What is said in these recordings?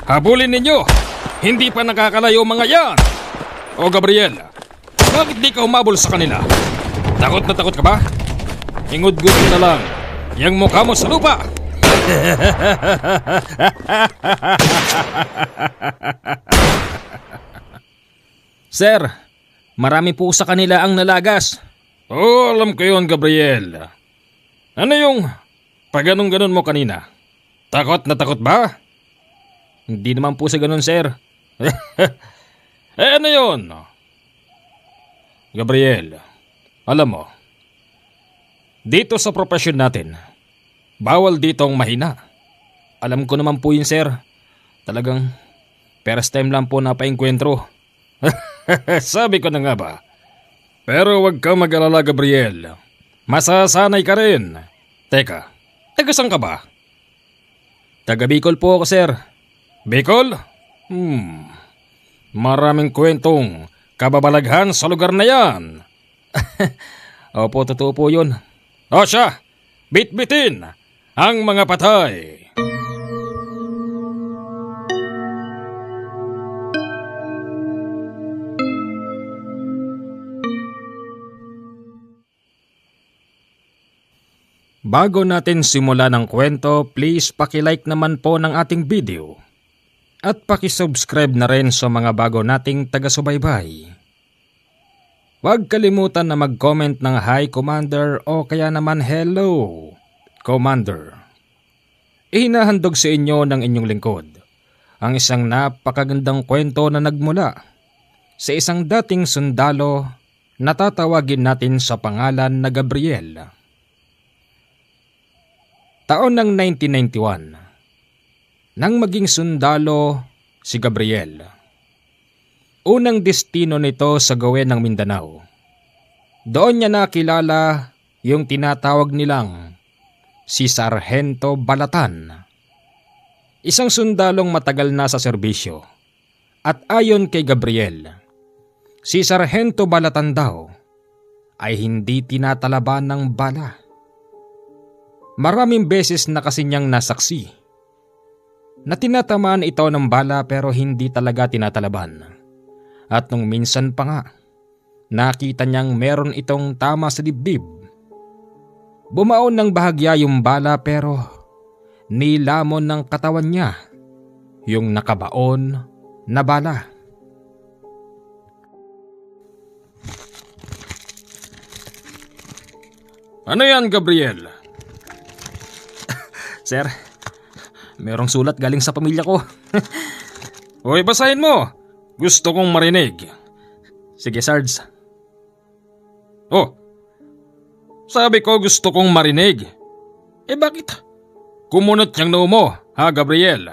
Habulin ninyo! Hindi pa nakakalayo mga yan! O Gabriel, bakit di ka humabol sa kanila? Takot na takot ka ba? Ingud-gud na lang yang mukha mo sa lupa! Sir, marami po sa kanila ang nalagas. Oh, alam ko yun, Gabriel. Ano yung pag-ganon mo kanina? Takot na takot ba? Hindi naman po sa ganun, sir. Ano yun? Gabriel, alam mo, dito sa profesyon natin, bawal ditong mahina. Alam ko naman po yun, sir. Talagang first time lang po napaengkwentro. Sabi ko na nga ba. Pero wag ka mag-alala, Gabriel. Masasanay ka rin. Teka, taga saan ka ba? Taga Bicol po ako, sir. Bicol? Maraming kwentong kababalaghan sa lugar na yan. Opo, totoo po yun. O siya, bit-bitin ang mga patay. Bago natin simulan ang kwento, please paki-like naman po ng ating video. At paki-subscribe na rin sa mga bago nating taga-subaybay. Huwag kalimutan na mag-comment ng Hi Commander o kaya naman Hello Commander. Ihinahandog sa inyo ng inyong lingkod ang isang napakagandang kwento na nagmula sa isang dating sundalo na tatawagin natin sa pangalan na Gabriel. Taon ng 1991, nang maging sundalo si Gabriel. Unang destino nito sa gawin ng Mindanao. Doon niya nakilala yung tinatawag nilang si Sargento Balatan. Isang sundalong matagal na sa serbisyo. At ayon kay Gabriel, si Sargento Balatan daw ay hindi tinatalaban ng bala. Maraming beses na kasi niyang nasaksi na tinatamaan ito ng bala pero hindi talaga tinatalaban. At nung minsan pa nga, nakita niyang meron itong tama sa dibdib. Bumaon ng bahagya yung bala pero nilamon ng katawan niya yung nakabaon na bala. Ano yan, Gabriel? Sir, merong sulat galing sa pamilya ko. Hoy, basahin mo. Gusto kong marinig. Sige, Sarge. Oh, sabi ko gusto kong marinig. Bakit? Kumunot niyang noo mo, ha, Gabriel?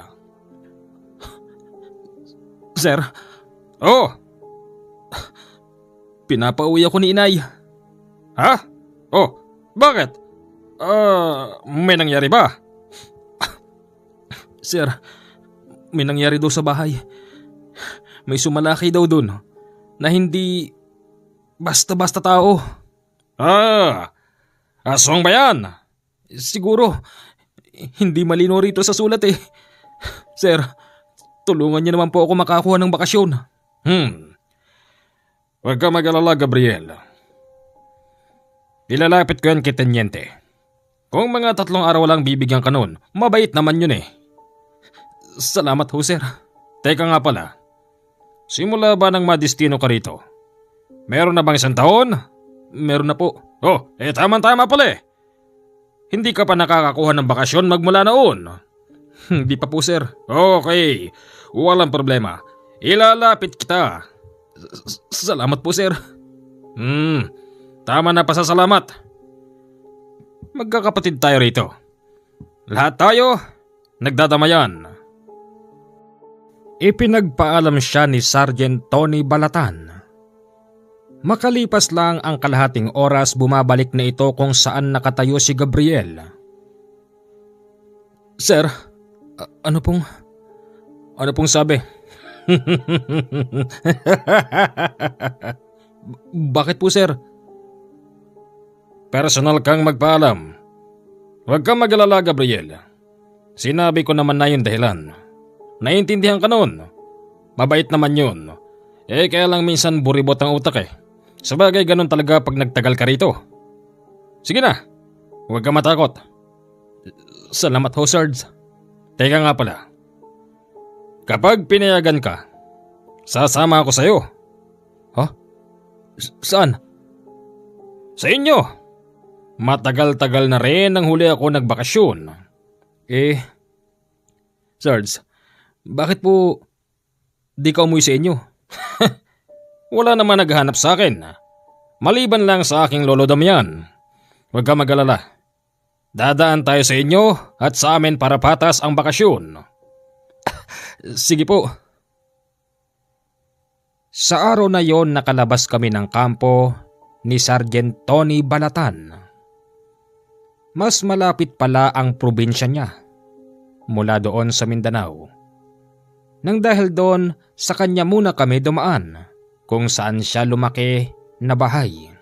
Sir. Oh. Pinapauwi ako ni inay. Ha? Oh, bakit? May nangyari ba? Sir, may nangyari daw sa bahay. May sumalaki daw dun na hindi basta-basta tao. Aswang ba yan? Siguro, hindi malino rito sa sulat eh. Sir, tulungan niyo naman po ako makakuha ng bakasyon. Huwag ka mag-alala, Gabriel. Ilalapit ko yan kay Tenyente. Kung mga 3 araw lang bibigyan ka nun, mabait naman yun eh. Salamat ho, sir. Teka nga pala, simula ba nang madestino ka rito? Meron na bang 1 taon? Meron na po. Oh, tama-tama pala eh. Hindi ka pa nakakakuha ng bakasyon magmula noon? Hindi pa po, sir. Okay, walang problema. Ilalapit kita. Salamat po, sir. Tama na pasasalamat. Magkakapatid tayo rito. Lahat tayo nagdadamayan. Ipinagpaalam siya ni Sergeant Tony Balatan. Makalipas lang ang kalahating oras, bumabalik na ito kung saan nakatayo si Gabriel. Sir, ano pong sabi? Bakit po, sir? Personal kang magpaalam. Huwag kang mag-alala, Gabriel. Sinabi ko naman na yung dahilan. Naiintindihan ka nun. Mabait naman yun. Kaya lang minsan buribot ang utak eh. Sabagay ganun talaga pag nagtagal ka rito. Sige na, huwag ka matakot. Salamat ho, Sarge. Teka nga pala. Kapag pinayagan ka, sasama ako sa'yo. Ha? Saan? Sa inyo. Matagal-tagal na rin nang huli ako nagbakasyon. Sarge, bakit po di ka umuwi sa inyo? Wala naman naghahanap sa akin. Maliban lang sa aking lolo Damian. Huwag ka mag-alala. Dadaan tayo sa inyo at sa amin para patas ang bakasyon. Sige po. Sa araw na yon nakalabas kami ng kampo ni Sergeant Tony Balatan. Mas malapit pala ang probinsya niya mula doon sa Mindanao. Nang dahil doon, sa kanya muna kami dumaan kung saan siya lumaki na bahay.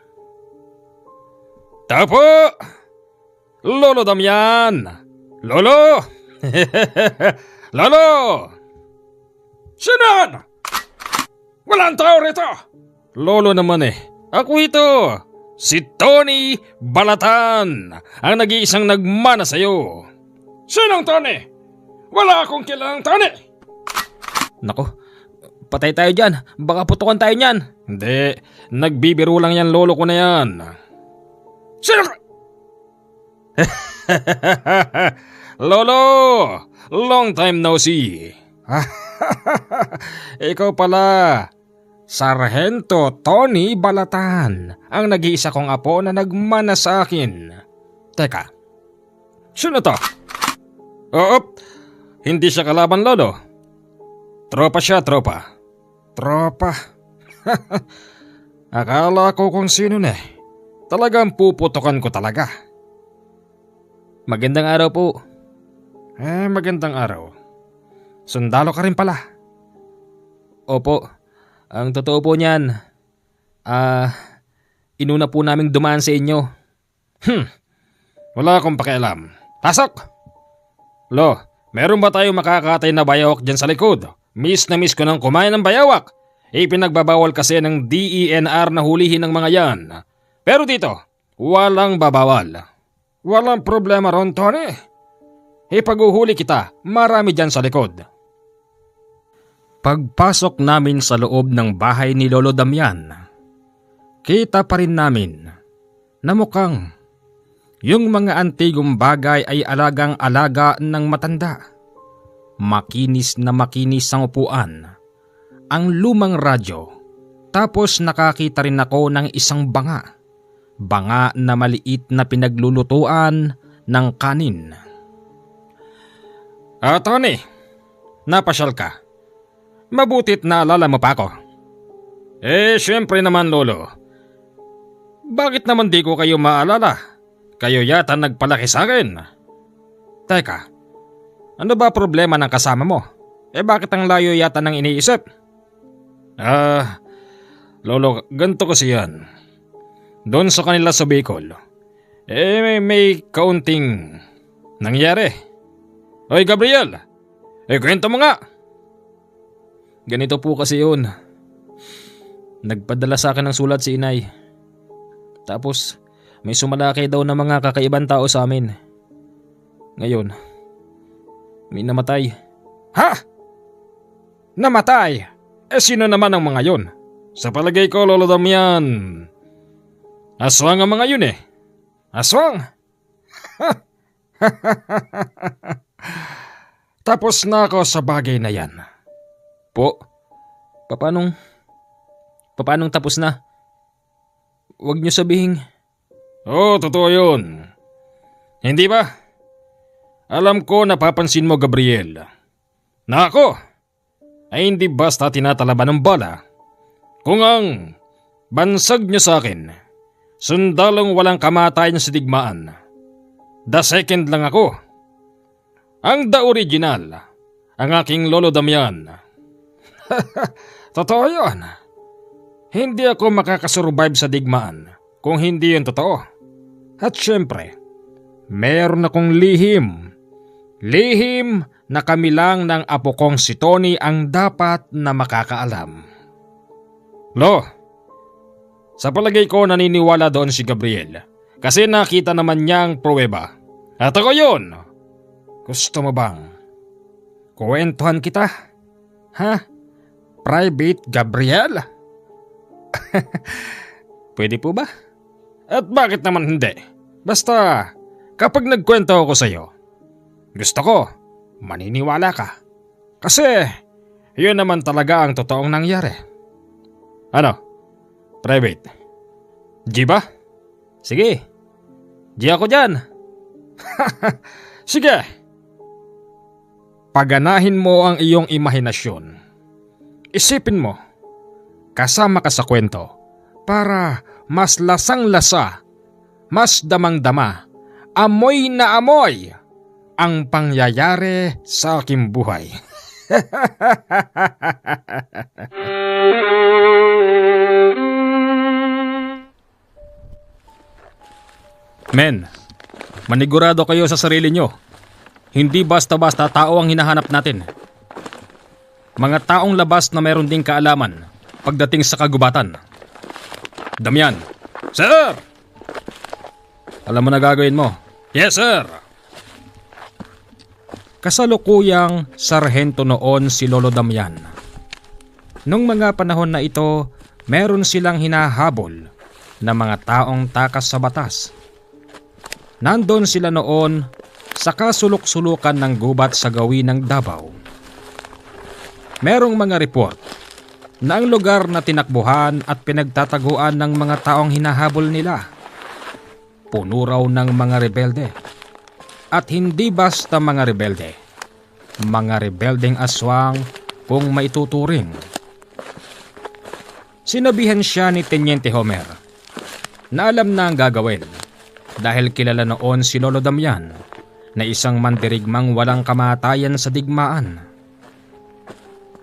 Tapo! Lolo Damian! Lolo! Lolo! Sino yan? Walang tao rito! Lolo naman eh. Ako ito! Si Tony Balatan! Ang nag-iisang nagmana sa'yo. Sinong Tony? Wala akong kilalang Tony! Nako, patay tayo dyan. Baka putukan tayo niyan. Hindi, nagbibiro lang yan lolo ko na yan. Sino ka? Lolo! Long time no see. Ikaw pala, Sargento Tony Balatan, ang nag-iisa kong apo na nagmana sa akin. Teka, sino to? Oo, hindi siya kalaban lolo. Tropa siya, tropa. Tropa? Akala ko kung sino na. Talagang puputokan ko talaga. Magandang araw po. Magandang araw. Sundalo ka rin pala. Opo, ang totoo po niyan, inuna po naming dumaan sa inyo. Wala akong pakialam. Pasok! Lo, meron ba tayong makakatay na bayawak dyan sa likod? Miss na miss ko nang kumain ng bayawak. Ipinagbabawal kasi ng DENR na hulihin ng mga yan. Pero dito, walang babawal. Walang problema ron, Tony. Ipag-uhuli kita, marami dyan sa likod. Pagpasok namin sa loob ng bahay ni Lolo Damian, kita pa rin namin na mukhang yung mga antigong bagay ay alagang-alaga ng matanda. Makinis na makinis ang upuan, ang lumang radyo, tapos nakakita rin ako ng isang banga. Banga na maliit na pinaglulutuan ng kanin. Tony, napasyal ka. Mabutit naalala mo pa ako. Syempre naman lolo. Bakit naman di ko kayo maalala? Kayo yata nagpalaki sa akin. Teka, ano ba problema ng kasama mo? Bakit ang layo yata ng iniisip? Lolo, ganito kasi yan. Doon sa kanila sa Bicol, may kaunting nangyari. Hoy Gabriel, kwento mo nga. Ganito po kasi yun. Nagpadala sa akin ng sulat si inay. Tapos may sumalaki daw na mga kakaibang tao sa amin. Ngayon, may namatay. Ha? Namatay? Sino naman ang mga yun? Sa palagay ko, Lolo Damian, aswang ang mga yun eh. Aswang? Tapos na ako sa bagay na yan. Po? Papanong tapos na? Huwag niyo sabihin. Totoo yun. Hindi ba? Alam ko napapansin mo, Gabriel, na ako ay hindi basta tinatalaban ng bala. Kung ang bansag niyo sa akin, sundalong walang kamatayan sa digmaan. The second lang ako. Ang the original, ang aking Lolo Damian. Totoo yun. Hindi ako makakasurvive sa digmaan kung hindi yun totoo. At syempre, meron akong lihim. Lihim na kami lang ng apo kong si Tony ang dapat na makakaalam. Lo, sa palagay ko naniniwala doon si Gabriel kasi nakita naman niyang pruweba. At ako yun. Gusto mo bang kuwentuhan kita? Ha? Private Gabriel? Pwede po ba? At bakit naman hindi? Basta kapag nagkwento ako sa'yo, gusto ko maniniwala ka. Kasi yun naman talaga ang totoong nangyari. Ano? Private? G ba? Sige, G ako dyan. Sige. Paganahin mo ang iyong imahinasyon. Isipin mo, kasama ka sa kwento para mas lasang-lasa, mas damang-dama, amoy na amoy ang pangyayari sa aking buhay. Men, manigurado kayo sa sarili nyo. Hindi basta-basta tao ang hinahanap natin. Mga taong labas na mayroon ding kaalaman pagdating sa kagubatan. Damian. Sir! Alam mo na gagawin mo. Yes, sir! Kasalukuyang sarhento noon si Lolo Damian. Nung mga panahon na ito, meron silang hinahabol na mga taong takas sa batas. Nandun sila noon sa kasulok-sulukan ng gubat sa gawin ng Davao. Merong mga report na ang lugar na tinakbuhan at pinagtataguan ng mga taong hinahabol nila, puno raw ng mga rebelde. At hindi basta mga rebelde, mga rebeldeng aswang kung maituturing. Sinabihan siya ni Teniente Homer na alam na ang gagawin dahil kilala noon si Lolo Damian na isang mandirigmang walang kamatayan sa digmaan.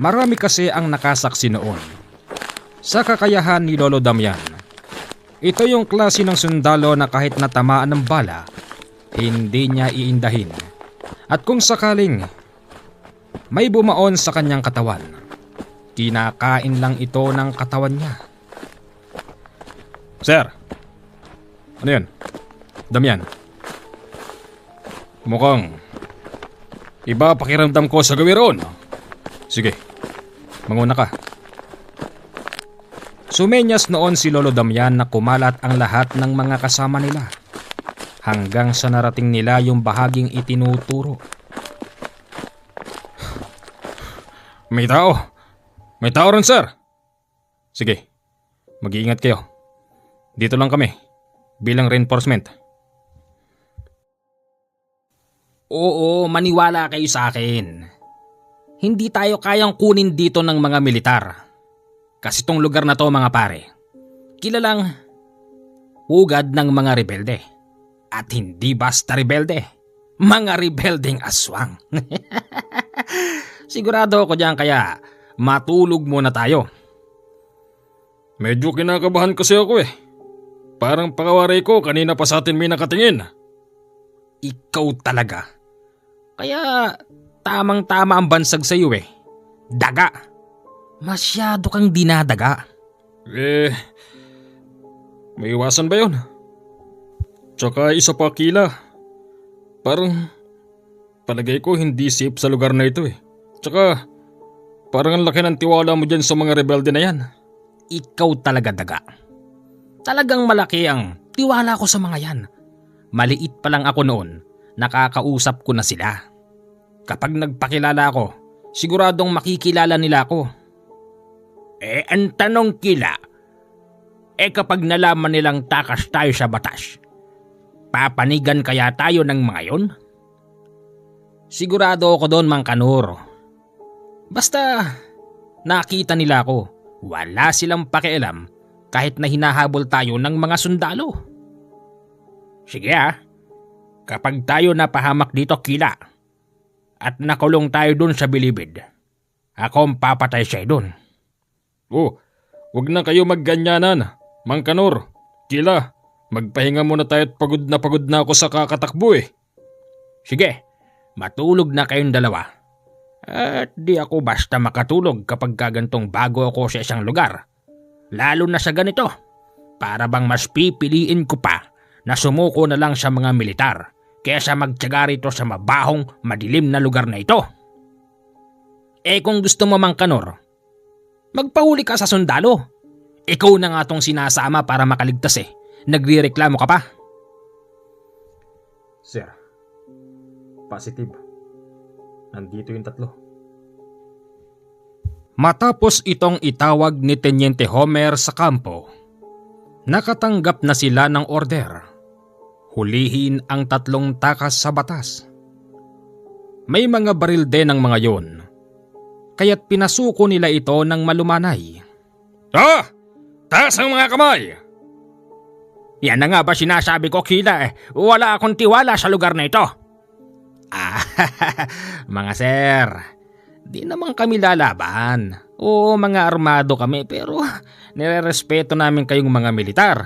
Marami kasi ang nakasaksi noon sa kakayahan ni Lolo Damian. Ito yung klase ng sundalo na kahit natamaan ng bala, hindi niya iindahin. At kung sakaling may bumaon sa kanyang katawan, kinakain lang ito ng katawan niya. Sir, ano yun? Damian. Mukhang iba pakiramdam ko sa gawiron. Sige, manguna ka. Sumenyas noon si Lolo Damian na kumalat ang lahat ng mga kasama nila hanggang sa narating nila yung bahaging itinuturo. May tao. May tao rin, sir. Sige, mag-iingat kayo. Dito lang kami, bilang reinforcement. Oo, maniwala kayo sa akin. Hindi tayo kayang kunin dito ng mga militar. Kasi tong lugar na to, mga pare, kilalang hugad ng mga rebelde. At hindi basta rebelde, mga rebeldeng aswang. Sigurado ako dyan, kaya matulog muna tayo. Medyo kinakabahan kasi ako eh. Parang pakawaray ko kanina pa sa atin may nakatingin. Ikaw talaga. Kaya tamang-tama ang bansag sa iyo eh. Daga. Masyado kang dinadaga. May iwasan ba yun? Tsaka isa pa, Kila. Parang palagay ko hindi safe sa lugar na ito eh. Tsaka parang ang laki ng tiwala mo dyan sa mga rebelde na yan. Ikaw talaga, daga. Talagang malaki ang tiwala ko sa mga yan. Maliit pa lang ako noon, nakakausap ko na sila. Kapag nagpakilala ako, siguradong makikilala nila ako. Ang tanong, Kila, kapag nalaman nilang takas tayo sa batas, papanigan kaya tayo ng mga yon? Sigurado ako doon, Mang Kanor. Basta nakita nila ako, wala silang pakialam kahit na hinahabol tayo ng mga sundalo. Sige kapag tayo napahamak dito, Kila, at nakulong tayo dun sa bilibid, ako ang papatay siya dun. Oh, wag na kayo magganyanan, Mang Kanor. Kila, magpahinga muna tayo at pagod na ako sa kakatakbo eh. Sige, matulog na kayong dalawa. At di ako basta makatulog kapag kagantong bago ako sa isang lugar. Lalo na sa ganito. Para bang mas pipiliin ko pa na sumuko na lang sa mga militar kaysa magtiyaga rito sa mabahong, madilim na lugar na ito. Kung gusto mo mang Kanor, magpahuli ka sa sundalo. Ikaw na nga tong sinasama para makaligtas Nagrereklamo ka pa. Sir, positive. Nandito yung 3. Matapos itong itawag ni Teniente Homer sa kampo, nakatanggap na sila ng order. Hulihin ang 3 takas sa batas. May mga baril din ng mga yon, kaya't pinasuko nila ito ng malumanay. Taas ang mga kamay! Yan na nga ba sinasabi ko, Kila? Wala akong tiwala sa lugar na ito. Mga sir, di naman kami lalaban. Oo, mga armado kami, pero nirerespeto namin kayong mga militar.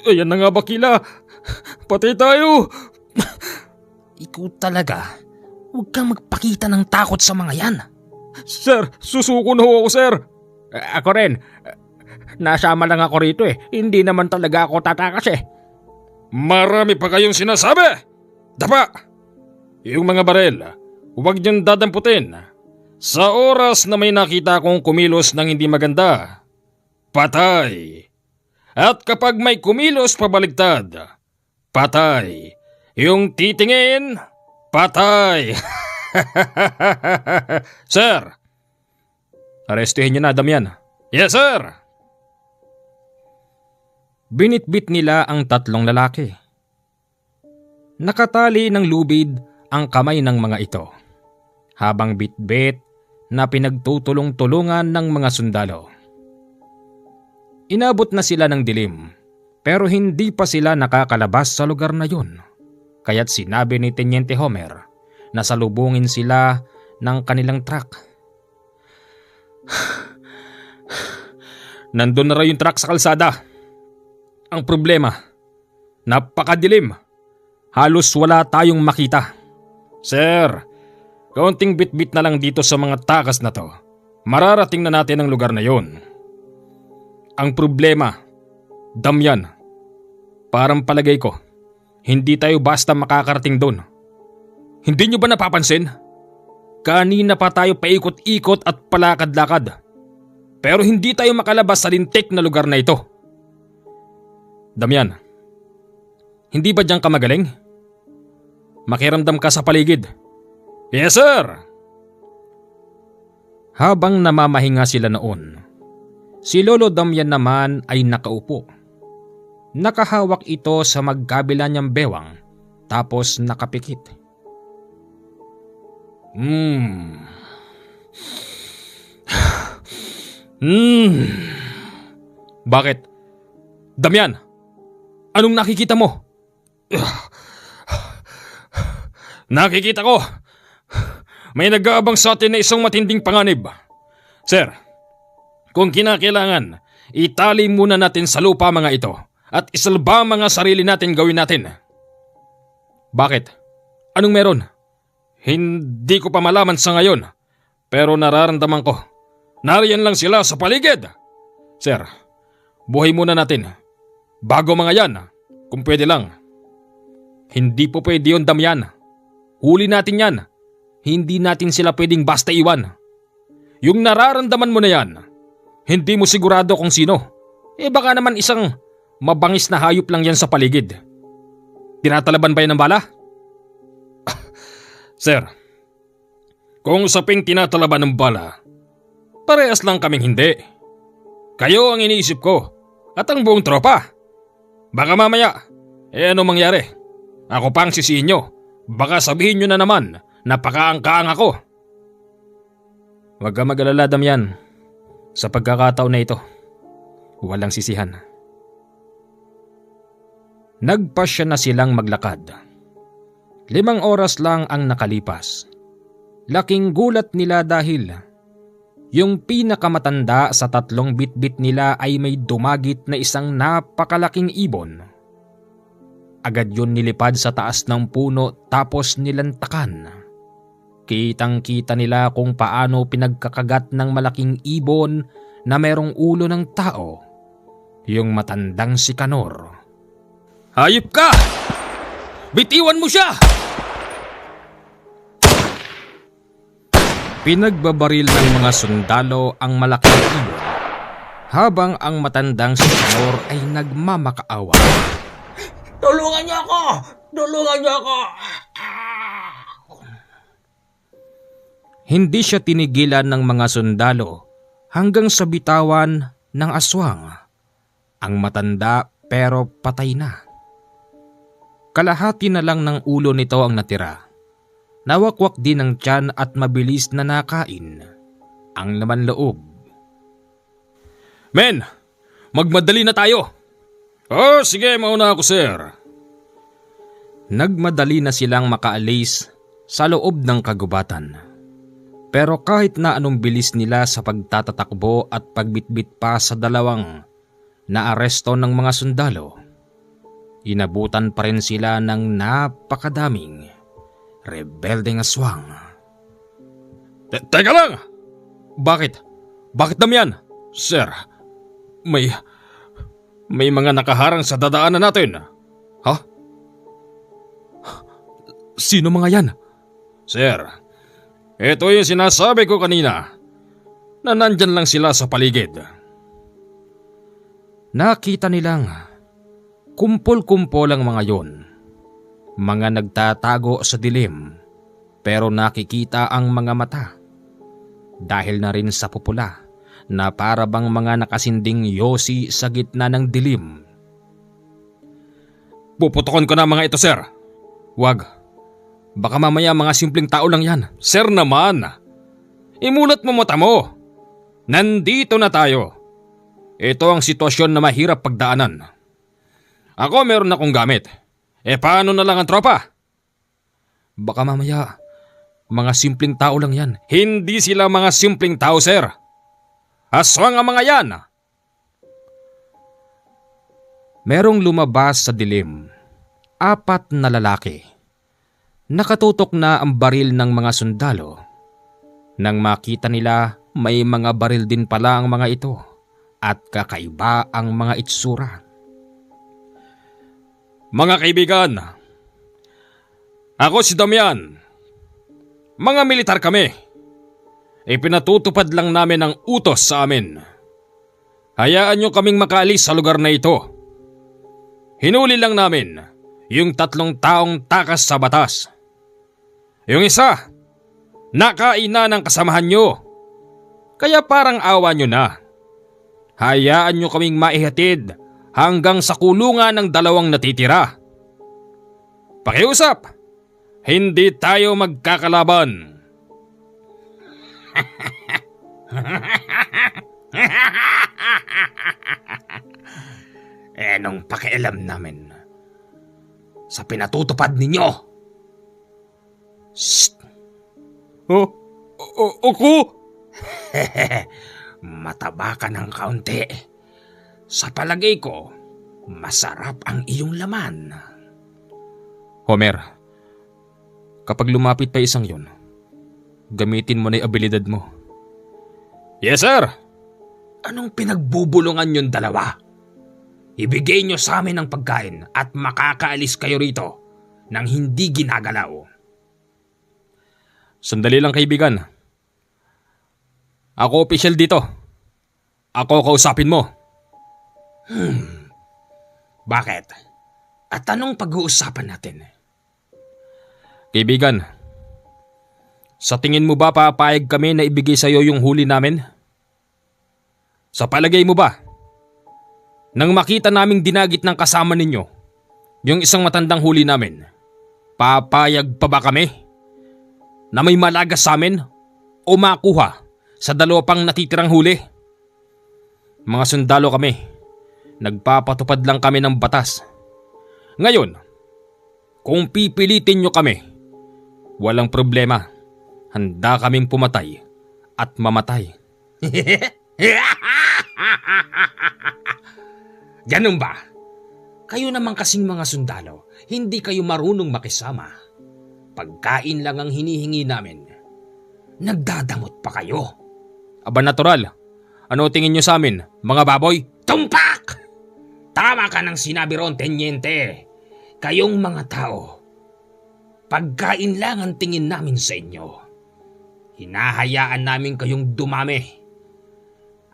Ayan na nga ba, Kila? Patay tayo! Ikaw talaga, huwag kang magpakita ng takot sa mga yan. Sir, susuko na ho ako, sir. Ako rin. Nasama lang ako rito Hindi naman talaga ako tatakas Marami pa kayong sinasabi! Dapa! Yung mga barel, huwag niyong dadamputin. Sa oras na may nakita kong kumilos ng hindi maganda, patay. At kapag may kumilos pabaligtad, patay. Yung titingin, patay. Sir! Arestihin niyo na, Damian. Yes, sir! Binitbit nila ang 3 lalaki. Nakatali ng lubid ang kamay ng mga ito, habang bitbit na pinagtutulong-tulungan ng mga sundalo. Inabot na sila ng dilim, pero hindi pa sila nakakalabas sa lugar na yun. Kaya't sinabi ni Teniente Homer na salubungin sila ng kanilang truck. Nandun na raw yung truck sa kalsada. Ang problema, napakadilim. Halos wala tayong makita. Sir, kaunting bit-bit na lang dito sa mga takas na to. Mararating na natin ang lugar na yon. Ang problema, Damian, parang palagay ko, hindi tayo basta makakarating doon. Hindi nyo ba napapansin? Kanina pa tayo paikot-ikot at palakad-lakad. Pero hindi tayo makalabas sa lintik na lugar na ito. Damian, hindi ba diyan ka magaling? Makiramdam ka sa paligid. Yes, sir! Habang namamahinga sila noon, si Lolo Damian naman ay nakaupo. Nakahawak ito sa magkabila niyang bewang, tapos nakapikit. Bakit? Damian, anong nakikita mo? Nakikita ko! May nag-aabang sa atin na isang matinding panganib. Sir, kung kinakailangan, itali muna natin sa lupa mga ito at isalba mga sarili natin gawin natin. Bakit? Anong meron? Hindi ko pa malaman sa ngayon, pero nararamdaman ko. Nariyan lang sila sa paligid. Sir, buhay muna natin. Bago mga yan, kung pwede lang. Hindi po pwede yun, Damian. Huli natin yan. Hindi natin sila pwedeng basta iwan. Yung nararamdaman mo na yan, hindi mo sigurado kung sino. Baka naman isang mabangis na hayop lang yan sa paligid. Tinatalaban ba yan ng bala? Sir, kung usaping tinatalaban ng bala, parehas lang kaming hindi. Kayo ang iniisip ko at ang buong tropa. Baka mamaya, ano mangyari? Ako pa ang sisihin nyo. Baka sabihin nyo na naman na pakaangkaang ako. Huwag ka mag-alala, Damian. Sa pagkakataon na ito, walang sisihan. Nagpasya na silang maglakad. 5 oras lang ang nakalipas. Laking gulat nila dahil yung pinakamatanda sa 3 bitbit nila ay may dumagit na isang napakalaking ibon. agad yun nilipad sa taas ng puno tapos nilantakan. Kitang-kita nila kung paano pinagkakagat ng malaking ibon na merong ulo ng tao yung matandang si Kanor. Hayop ka! Bitiwan mo siya! Pinagbabaril ng mga sundalo ang malaking ibon habang ang matandang si Kanor ay nagmamakaawa. Tulungan niyo ako! Tulungan niyo ako! Hindi siya tinigilan ng mga sundalo hanggang sa bitawan ng aswang. Ang matanda pero patay na. Kalahati na lang ng ulo nito ang natira. Nawakwak din ang tiyan at mabilis na nakain ang laman loob. Men, magmadali na tayo. Oh, sige, mauna ako, sir. Nagmadali na silang makaalis sa loob ng kagubatan. Pero kahit na anong bilis nila sa pagtatatakbo at pagbitbit pa sa dalawang naaresto ng mga sundalo, inabutan pa rin sila ng napakadaming rebeldeng aswang. Teka lang! Bakit? Bakit Damian? Sir, may mga nakaharang sa dadaanan natin. Ha? Sino mga yan? Sir, ito yung sinasabi ko kanina na nandyan lang sila sa paligid. Nakita nilang kumpol-kumpol ang mga yon. Mga nagtatago sa dilim pero nakikita ang mga mata. Dahil na rin sa pupula na para bang mga nakasinding yosi sa gitna ng dilim. Puputokan ko na mga ito, sir. Wag. Baka mamaya mga simpleng tao lang yan. Sir naman, imulat mo mata mo. Nandito na tayo. Ito ang sitwasyon na mahirap pagdaanan. Ako meron akong gamit. Paano na lang ang tropa? Baka mamaya mga simpleng tao lang yan. Hindi sila mga simpleng tao, sir. Aswang ang mga yan. Merong lumabas sa dilim. 4 na lalaki. Nakatutok na ang baril ng mga sundalo. Nang makita nila, may mga baril din pala ang mga ito at kakaiba ang mga itsura. Mga kaibigan, ako si Damian. Mga militar kami. Ipinatutupad lang namin ang utos sa amin. Hayaan nyo kaming makaalis sa lugar na ito. Hinuli lang namin yung 3 taong takas sa batas. Yung isa, nakaina ng kasamahan nyo. Kaya parang awa nyo na. Hayaan nyo kaming maihatid hanggang sa kulungan ng 2 natitira. Pakiusap, hindi tayo magkakalaban. Nung pakialam namin sa pinatutupad ninyo. Shh! Ako? Mataba ka ng kaunti. Sa palagay ko, masarap ang iyong laman. Homer, kapag lumapit pa isang yon, gamitin mo na yung abilidad mo. Yes, sir. Anong pinagbubulungan yung 2? Ibigay nyo sa amin ang pagkain at makakaalis kayo rito nang hindi ginagalaw. Sandali lang, kaibigan. Ako opisyal dito. Ako kausapin mo. Bakit? At anong pag-uusapan natin? Kaibigan, sa tingin mo ba papayag kami na ibigay sa iyo yung huli namin? Sa palagay mo ba, nang makita naming dinagit ng kasama ninyo, yung isang matandang huli namin, papayag pa ba kami na may malagas sa amin o makuha sa 2 pang natitirang huli? Mga sundalo kami, nagpapatupad lang kami ng batas. Ngayon, kung pipilitin nyo kami, walang problema. Handa kaming pumatay at mamatay. Ganun ba? Kayo naman kasing mga sundalo, hindi kayo marunong makisama. Pagkain lang ang hinihingi namin. Nagdadamot pa kayo. Aba natural, ano tingin nyo sa amin, mga baboy? Tumpak! Tama ka ng sinabi ron, Tenyente. Kayong mga tao, pagkain lang ang tingin namin sa inyo. Hinahayaan namin kayong dumami.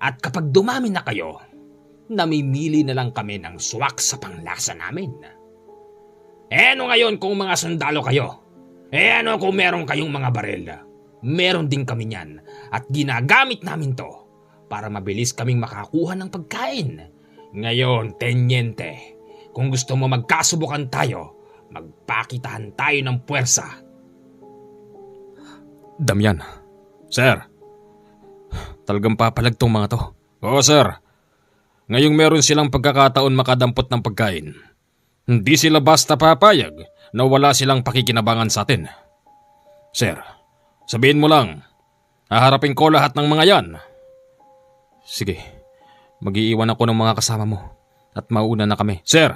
At kapag dumami na kayo, namimili na lang kami ng swak sa panglasa namin. Ano ngayon kung mga sundalo kayo? Ano kung meron kayong mga baril? Meron din kami niyan at ginagamit namin to para mabilis kaming makakuha ng pagkain. Ngayon, Tenyente, kung gusto mo magkasubukan tayo, magpakitahan tayo ng puwersa. Damian. Sir. Talagang papalag tong mga to. Oo, sir. Ngayong meron silang pagkakataon makadampot ng pagkain, hindi sila basta papayag na wala silang pakikinabangan sa atin. Sir, sabihin mo lang, haharapin ko lahat ng mga yan. Sige, mag-iiwan ako ng mga kasama mo at mauna na kami. Sir,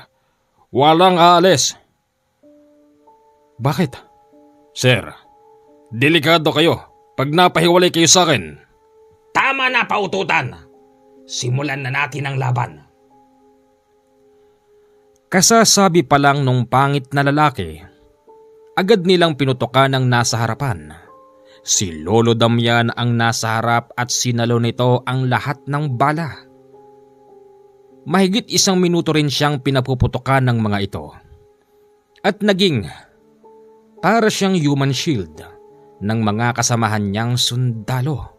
walang aalis. Bakit? Sir, delikado kayo pag napahiwalay kayo sa akin. Tama na, paututan. Simulan na natin ang laban. Kasasabi pa lang nung pangit na lalaki, agad nilang pinutukan ang nasa harapan. Si Lolo Damian ang nasa harap at sinalo nito ang lahat ng bala. Mahigit 1 minuto rin siyang pinapuputukan ng mga ito. At naging para siyang human shield ng mga kasamahan niyang sundalo.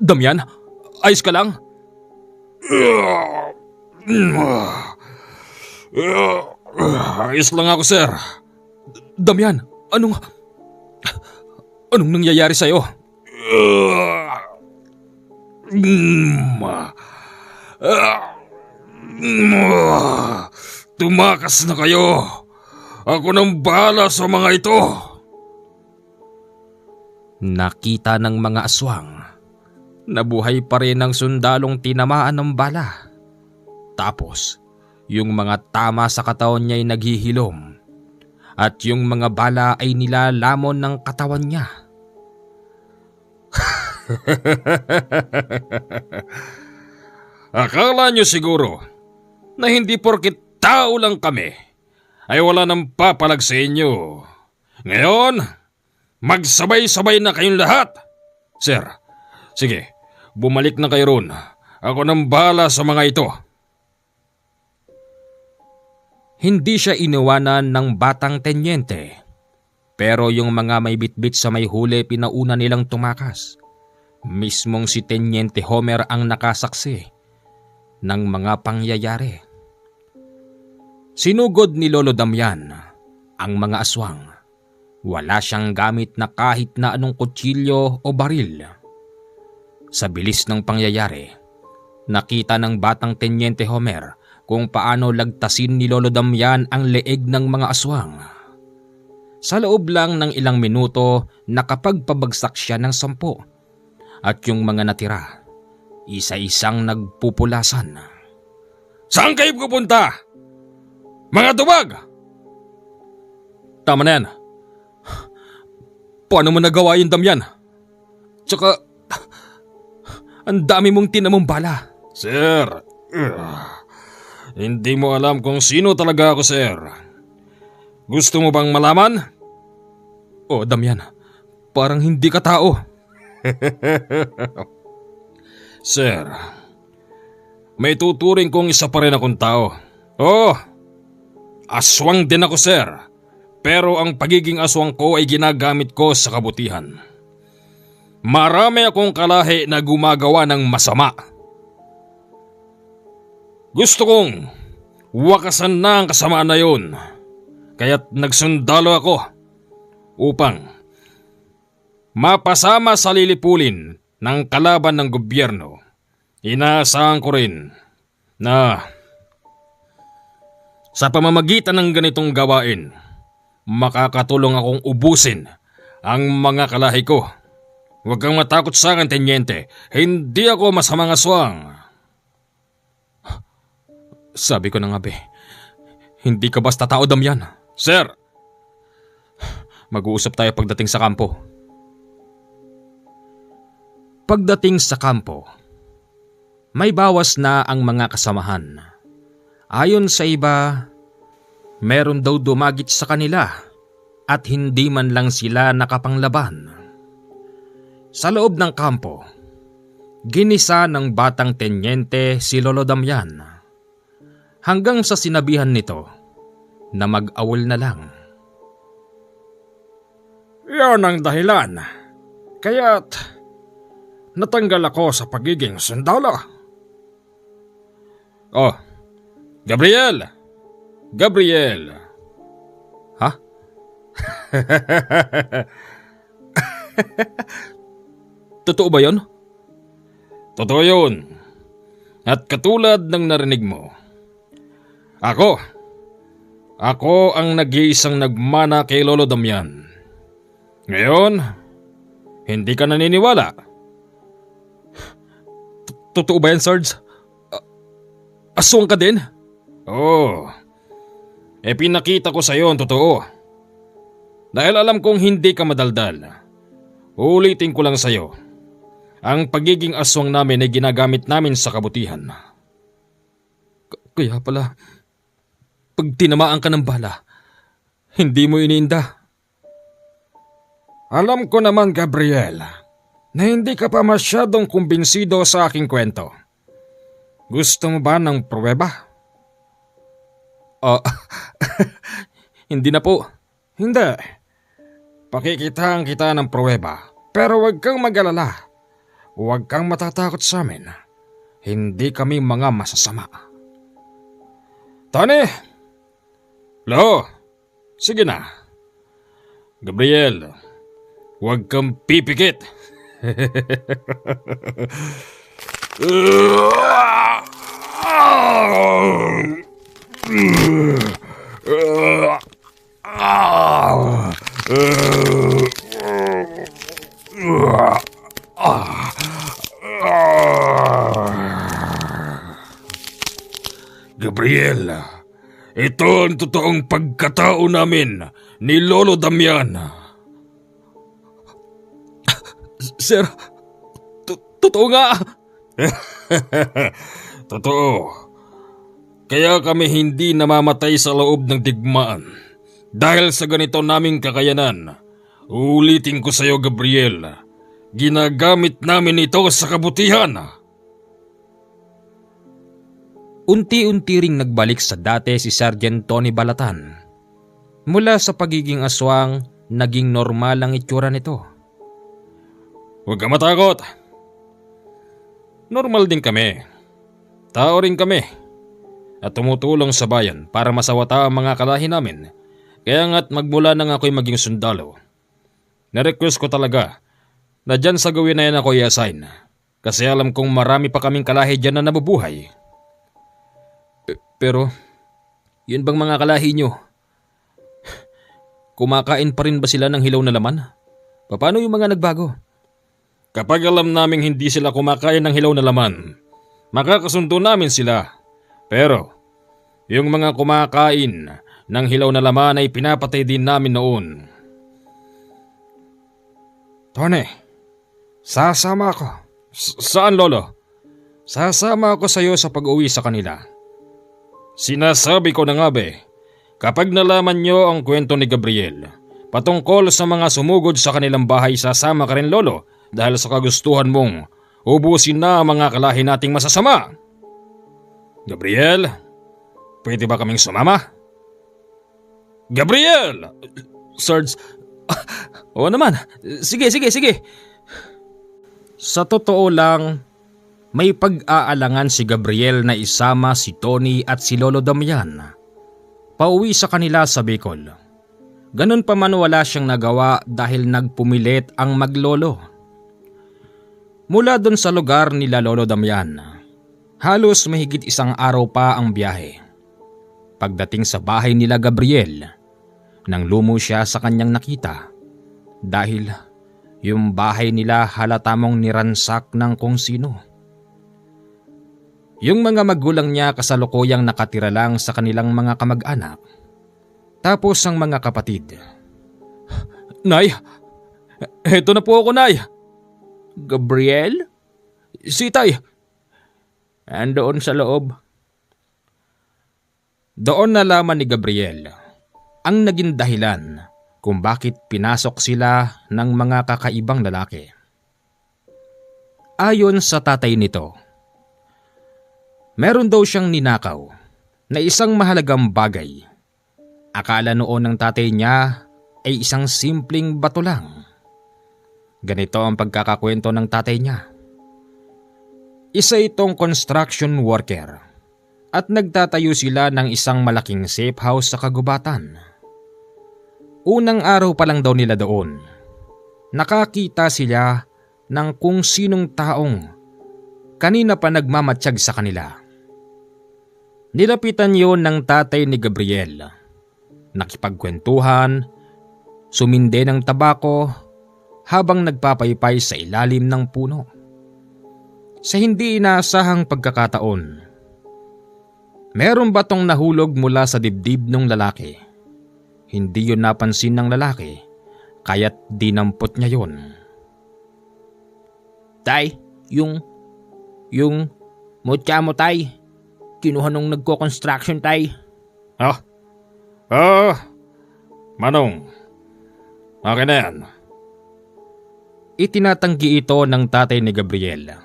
Damian, ayos ka lang? Ayos lang ako, sir. Damian, anong nangyayari sa'yo? Tumakas na kayo. Ako nang bahala sa mga ito. Nakita ng mga aswang. Nabuhay pa rin ang sundalong tinamaan ng bala. Tapos, yung mga tama sa katawan niya ay naghihilom. At yung mga bala ay nilalamon ng katawan niya. Akala nyo siguro na hindi porkit tao lang kami ay wala nang papalag sa inyo. Ngayon, magsabay-sabay na kayong lahat. Sir, sige, bumalik na kayo ron. Ako nang bahala sa mga ito. Hindi siya iniwanan ng batang tenyente. Pero yung mga may bitbit sa may huli pinauna nilang tumakas. Mismong si Tenyente Homer ang nakasaksi ng mga pangyayari. Sinugod ni Lolo Damian ang mga aswang. Wala siyang gamit na kahit na anong kutsilyo o baril. Sa bilis ng pangyayari, nakita ng batang Tenyente Homer kung paano lagtasin ni Lolo Damian ang leeg ng mga aswang. Sa loob lang ng ilang minuto, nakapagpabagsak siya ng 10 at yung mga natira, isa-isang nagpupulasan. Saan kayo pupunta? Mga tubag! Tama na yan. Paano mo nagawa yun, Damian? Tsaka, ang dami mong tinamong bala. Sir, hindi mo alam kung sino talaga ako, sir. Gusto mo bang malaman? Oh, Damian, parang hindi ka tao. Sir, may tuturing kong isa pa rin akong tao. Oh, aswang din ako, sir. Pero ang pagiging aswang ko ay ginagamit ko sa kabutihan. Marami akong kalahi na gumagawa ng masama. Gusto kong wakasan na ang kasamaan na yun. Kaya't nagsundalo ako upang mapasama sa lilipulin ng kalaban ng gobyerno. Inaasahan ko rin na sa pamamagitan ng ganitong gawain, makakatulong akong ubusin ang mga kalahi ko. Huwag kang matakot sa akin, Tenyente. Hindi ako masamang aswang. Sabi ko na nga be, hindi ka basta tao, Damian. Sir! Mag-uusap tayo pagdating sa kampo. Pagdating sa kampo, may bawas na ang mga kasamahan. Ayon sa iba, meron daw dumagit sa kanila at hindi man lang sila nakapanglaban. Sa loob ng kampo, ginisa ng batang tenyente si Lolo Damian hanggang sa sinabihan nito na mag-awol na lang. Yan ang dahilan. Kaya't natanggal ako sa pagiging sundalo. Oh, Gabriel! Gabriel! Ha? Totoo ba yon? Totoo yun. At katulad ng narinig mo, Ako ang nag-iisang nagmana kay Lolo Damian. Ngayon, hindi ka naniniwala. Totoo ba yan, Sarge? Aswang ka din? Oo. Pinakita ko sa iyo ang totoo. Dahil alam kong hindi ka madaldal. Ulitin ko lang sa iyo. Ang pagiging aswang namin ay ginagamit namin sa kabutihan. Kaya pala, pag tinamaan ka ng bala, hindi mo iniinda. Alam ko naman, Gabriel, na hindi ka pa masyadong kumbinsido sa aking kwento. Gusto mo ba ng pruweba? Hindi na po. Hindi. Pakikitaan kita ng pruweba, pero huwag kang mag-alala. Huwag kang matatakot sa amin. Hindi kami mga masasama. Tony! Lo! Sige na. Gabriel, huwag kang pipikit. Gabriel, ito ang totoong pagkatao namin ni Lolo Damian. Sir, totoo nga. Totoo. Kaya kami hindi namamatay sa loob ng digmaan. Dahil sa ganito naming kakayanan, ulitin ko sa iyo, Gabriel, ginagamit namin ito sa kabutihan. Unti-unti ring nagbalik sa dati si Sergeant Tony Balatan. Mula sa pagiging aswang, naging normal ang itsura nito. Huwag ka matakot. Normal din kami. Tao rin kami. At tumutulong sa bayan para masawata ang mga kalahi namin. Kaya nga't magmula nang ako'y maging sundalo. Na-request ko talaga na dyan sa gawin na yan ako i-assign. Kasi alam kong marami pa kaming kalahi dyan na nabubuhay. Pero, yun bang mga kalahi nyo? Kumakain pa rin ba sila ng hilaw na laman? Paano yung mga nagbago? Kapag alam naming hindi sila kumakain ng hilaw na laman, makakasundo namin sila. Pero, yung mga kumakain ng hilaw na laman ay pinapatay din namin noon. Tony, sasama ako. Saan, Lolo? Sasama ako sa iyo sa pag-uwi sa kanila. Sinasabi ko na nga kapag nalaman nyo ang kwento ni Gabriel, patungkol sa mga sumugod sa kanilang bahay, sasama ka rin, Lolo, dahil sa kagustuhan mong ubusin na ang mga kalahi nating masasama. Gabriel, pwede ba kaming sumama? Gabriel! Sarge, oo naman. Sige. Sa totoo lang, may pag-aalangan si Gabriel na isama si Tony at si Lolo Damian pauwi sa kanila sa Bicol. Ganun pa man wala siyang nagawa dahil nagpumilit ang maglolo. Mula dun sa lugar nila Lolo Damian, halos mahigit isang araw pa ang biyahe. Pagdating sa bahay nila Gabriel, nang lumo siya sa kanyang nakita dahil yung bahay nila halatamong niransak ng kung sino. Yung mga magulang niya kasalukuyang nakatira lang sa kanilang mga kamag-anak. Tapos ang mga kapatid. Nay, eto na po ako, Nay. Gabriel? Si Tay. Andoon sa loob. Doon nalaman ni Gabriel ang naging dahilan kung bakit pinasok sila ng mga kakaibang lalaki. Ayon sa tatay nito, meron daw siyang ninakaw na isang mahalagang bagay. Akala noon ng tatay niya ay isang simpleng bato lang. Ganito ang pagkakakwento ng tatay niya. Isa itong construction worker at nagtatayo sila ng isang malaking safe house sa kagubatan. Unang araw pa lang daw nila doon, nakakita sila ng kung sinong taong kanina pa nagmamatsyag sa kanila. Nilapitan yon ng tatay ni Gabriel. Nakipagkwentuhan, suminde ng tabako habang nagpapaypay sa ilalim ng puno. Sa hindi inaasahang pagkakataon, meron batong nahulog mula sa dibdib ng lalaki. Hindi yun napansin ng lalaki, kaya't dinampot niya yun. Tay, yung mutya mo, Tay. Kinuha nung nagko-construction, Tay. Manong, akin na yan. Itinatanggi ito ng tatay ni Gabriel.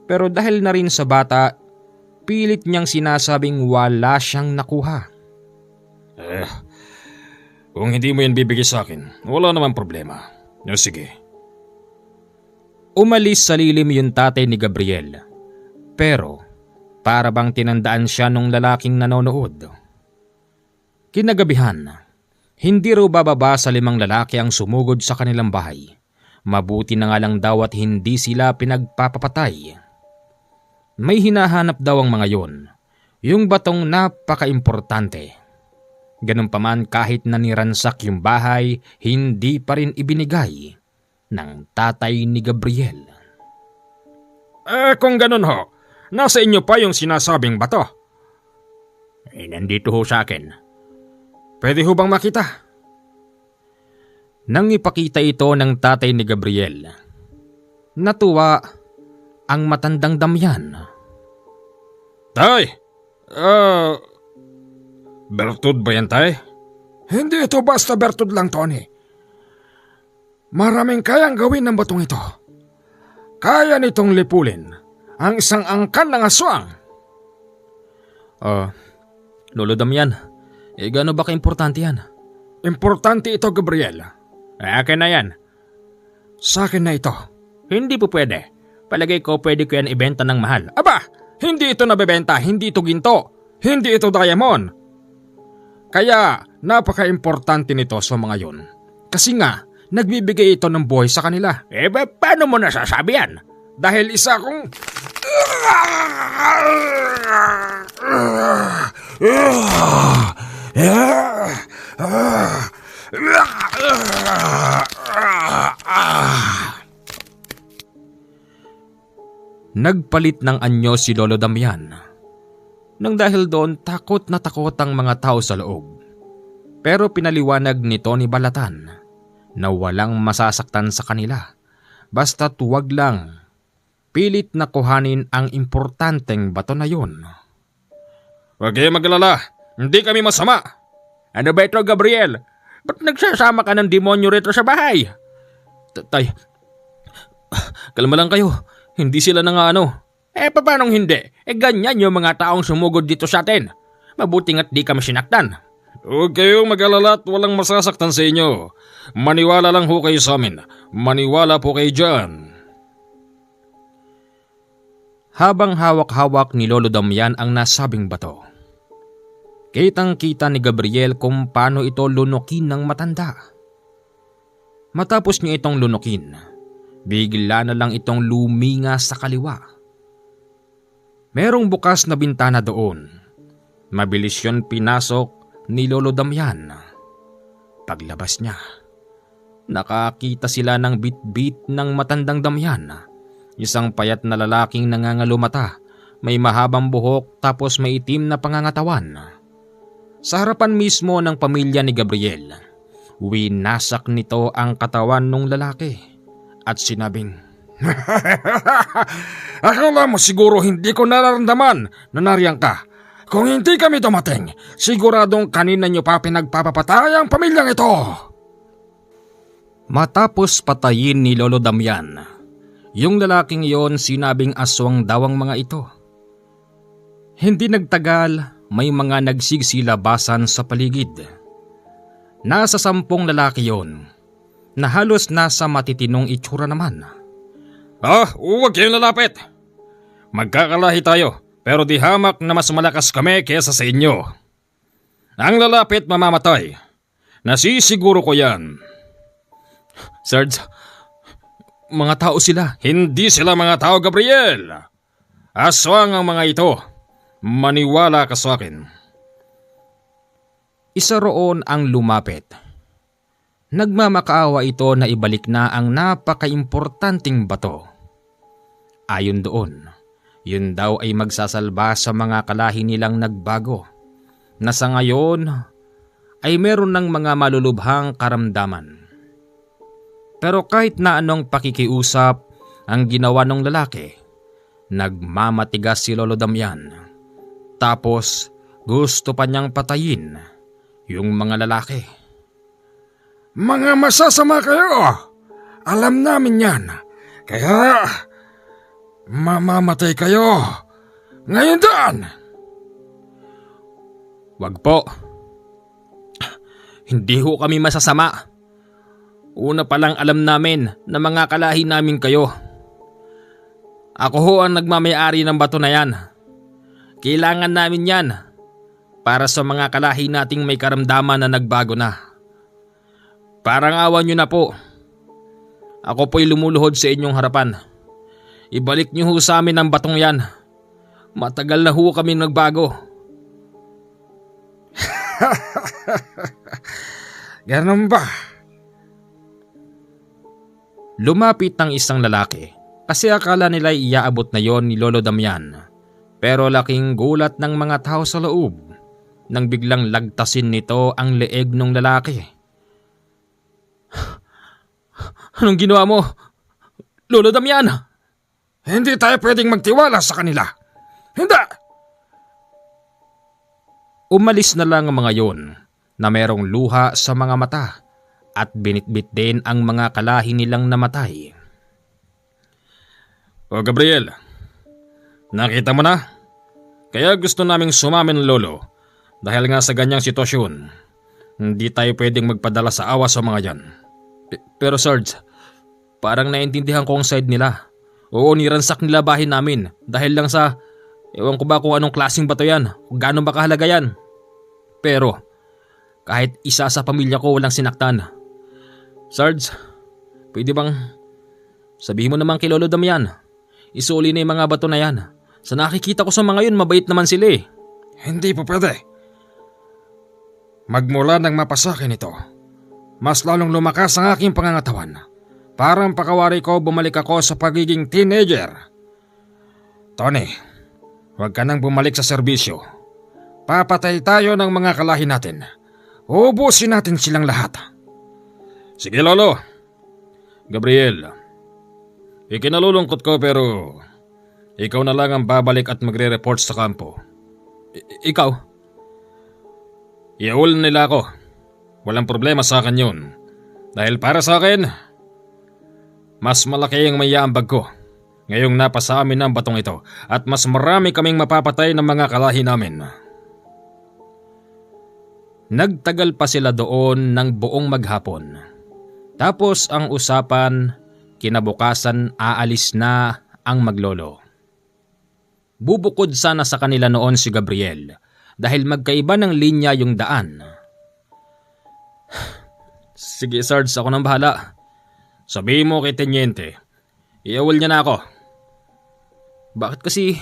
Pero dahil na rin sa bata, pilit niyang sinasabing wala siyang nakuha. Kung hindi mo yan bibigay sa akin, wala naman problema. Sige. Umalis sa lilim yung tatay ni Gabriel. Pero para bang tinandaan siya nung lalaking nanonood. Kinagabihan, hindi raw bababa sa 5 lalaki ang sumugod sa kanilang bahay. Mabuti na nga lang daw at hindi sila pinagpapapatay. May hinahanap daw ang mga yon, yung batong napaka-importante. Ganun pa man kahit naniransak yung bahay, hindi pa rin ibinigay ng tatay ni Gabriel. Kung ganun ho, nasa inyo pa yung sinasabing bato? Nandito ho sa akin. Pwede ho bang makita? Nang ipakita ito ng tatay ni Gabriel, natuwa ang matandang damyan. Tay! Bertud ba yan, Tay? Hindi ito basta bertud lang, Tony. Maraming kayang gawin ng batong ito. Kaya nitong lipulin ang isang angkan ng aswang. Lolo Damian, gaano ba ka-importante yan? Importante ito, Gabriel. Akin na yan. Sa akin na ito. Hindi po pwede. Palagay ko pwede ko yan ibenta ng mahal. Aba, hindi ito nabebenta, hindi ito ginto, hindi ito diamond. Kaya napaka-importante nito sa mga yon. Kasi nga, nagbibigay ito ng buhay sa kanila. Paano mo nasasabi yan? Dahil isa kong... Nagpalit ng anyo si Lolo Damian. Nang dahil doon takot na takot ang mga tao sa loob. Pero pinaliwanag ni Tony Balatan na walang masasaktan sa kanila. Basta't huwag lang pilit na kuhanin ang importanteng bato na yun. Huwag kayo maglala, hindi kami masama. Ano ba ito, Gabriel? Ba't nagsasama ka ng demonyo rito sa bahay? Tay, kalma lang kayo. Hindi sila na nga ano. Paanong hindi? Ganyan yung mga taong sumugod dito sa atin. Mabuti nga't di kami sinaktan. Huwag kayong mag-alala at walang masasaktan sa inyo. Maniwala lang ho kayo sa amin. Maniwala po kayo dyan. Habang hawak-hawak ni Lolo Damian ang nasabing bato, kitang-kita ni Gabriel kung paano ito lunukin ng matanda. Matapos niya itong lunukin, bigla na lang itong luminga sa kaliwa. Merong bukas na bintana doon. Mabilis yun pinasok ni Lolo Damian. Paglabas niya, nakakita sila ng bit-bit ng matandang Damian. Isang payat na lalaking nangangalumata may mahabang buhok tapos may itim na pangangatawan. Sa harapan mismo ng pamilya ni Gabriel, winasak nito ang katawan ng lalaki at sinabing, Akala mo siguro hindi ko nararamdaman na nariyan ka. Kung hindi kami dumating, siguradong kanina niyo pa pinagpapapatay ang pamilyang ito. Matapos patayin ni Lolo Damian, yung lalaking iyon sinabing aswang daw ang mga ito. Hindi nagtagal, may mga nagsigsilabasan sa paligid. Nasa 10 lalaki yon, na halos nasa matitinong itsura naman. Huwag kayong lalapit. Magkakalahi tayo, pero di hamak na mas malakas kami kesa sa inyo. Ang lalapit mamamatay. Nasisiguro ko yan. Sarge, mga tao sila. Hindi sila mga tao, Gabriel. Aswang ang mga ito. Maniwala ka sa akin. Isa roon ang lumapit. Nagmamakaawa ito na ibalik na ang napaka-importanting bato. Ayon doon, yun daw ay magsasalba sa mga kalahi nilang nagbago, na sa ngayon ay meron ng mga malulubhang karamdaman. Pero kahit na anong pakikiusap ang ginawa ng lalaki, nagmamatigas si Lolo Damian. Tapos gusto pa niyang patayin yung mga lalaki. Mga masasama kayo! Alam namin yan. Kaya mamamatay kayo. Ngayon daan! Wag po. Hindi ho kami masasama. Una pa lang alam namin na mga kalahi namin kayo. Ako ho ang nagmamayari ng bato na yan. Kailangan namin yan para sa mga kalahi nating may karamdaman na nagbago na. Parang awan nyo na po. Ako po'y lumuluhod sa inyong harapan. Ibalik nyo ho sa amin ang batong yan. Matagal na ho kami nagbago. Ganun ba? Lumapit ang isang lalaki kasi akala nila iaabot na yon ni Lolo Damian. Pero laking gulat ng mga tao sa loob nang biglang lagtasin nito ang leeg ng lalaki. Anong ginawa mo, Lolo Damian? Hindi tayo pwedeng magtiwala sa kanila. Hindi! Umalis na lang ang mga yon na merong luha sa mga mata at binitbit din ang mga kalahi nilang namatay. O Gabriel, nakita mo na? Kaya gusto naming sumamin lolo dahil nga sa ganyang sitwasyon. Hindi tayo pwedeng magpadala sa awa sa mga yan. Pero Sarge, parang naintindihan ko ang side nila. Oo, niransak nila bahay namin dahil lang sa, ewan ko ba kung anong klaseng bato yan, kung gaano ba kahalaga yan. Pero kahit isa sa pamilya ko walang sinaktan. Sarge, pwede bang sabihin mo naman kay Lolo Damian, isuli na yung mga bato na yan. Sa nakikita ko sa mga yun, mabait naman sila eh. Hindi po pwede. Magmula nang mapasakin ito, mas lalong lumakas ang aking pangangatawan. Parang pakawari ko bumalik ako sa pagiging teenager. Tony, huwag ka nang bumalik sa serbisyo. Papatay tayo ng mga kalahi natin. Ubusin natin silang lahat. Sige lolo. Gabriel, ikinalulungkot ko pero ikaw na lang ang babalik at magre-report sa kampo. Ikaw? Iawol nila ako. Walang problema sa akin yun. Dahil para sa akin, mas malaki ang may aambag ko ngayong napasa amin ang batong ito at mas marami kaming mapapatay ng mga kalahi namin. Nagtagal pa sila doon ng buong maghapon. Tapos ang usapan, kinabukasan aalis na ang maglolo. Bubukod sana sa kanila noon si Gabriel dahil magkaiba ng linya yung daan. Sige Sarge, ako nang bahala. Sabihin mo kay Tenyente, iawol niya na ako. Bakit kasi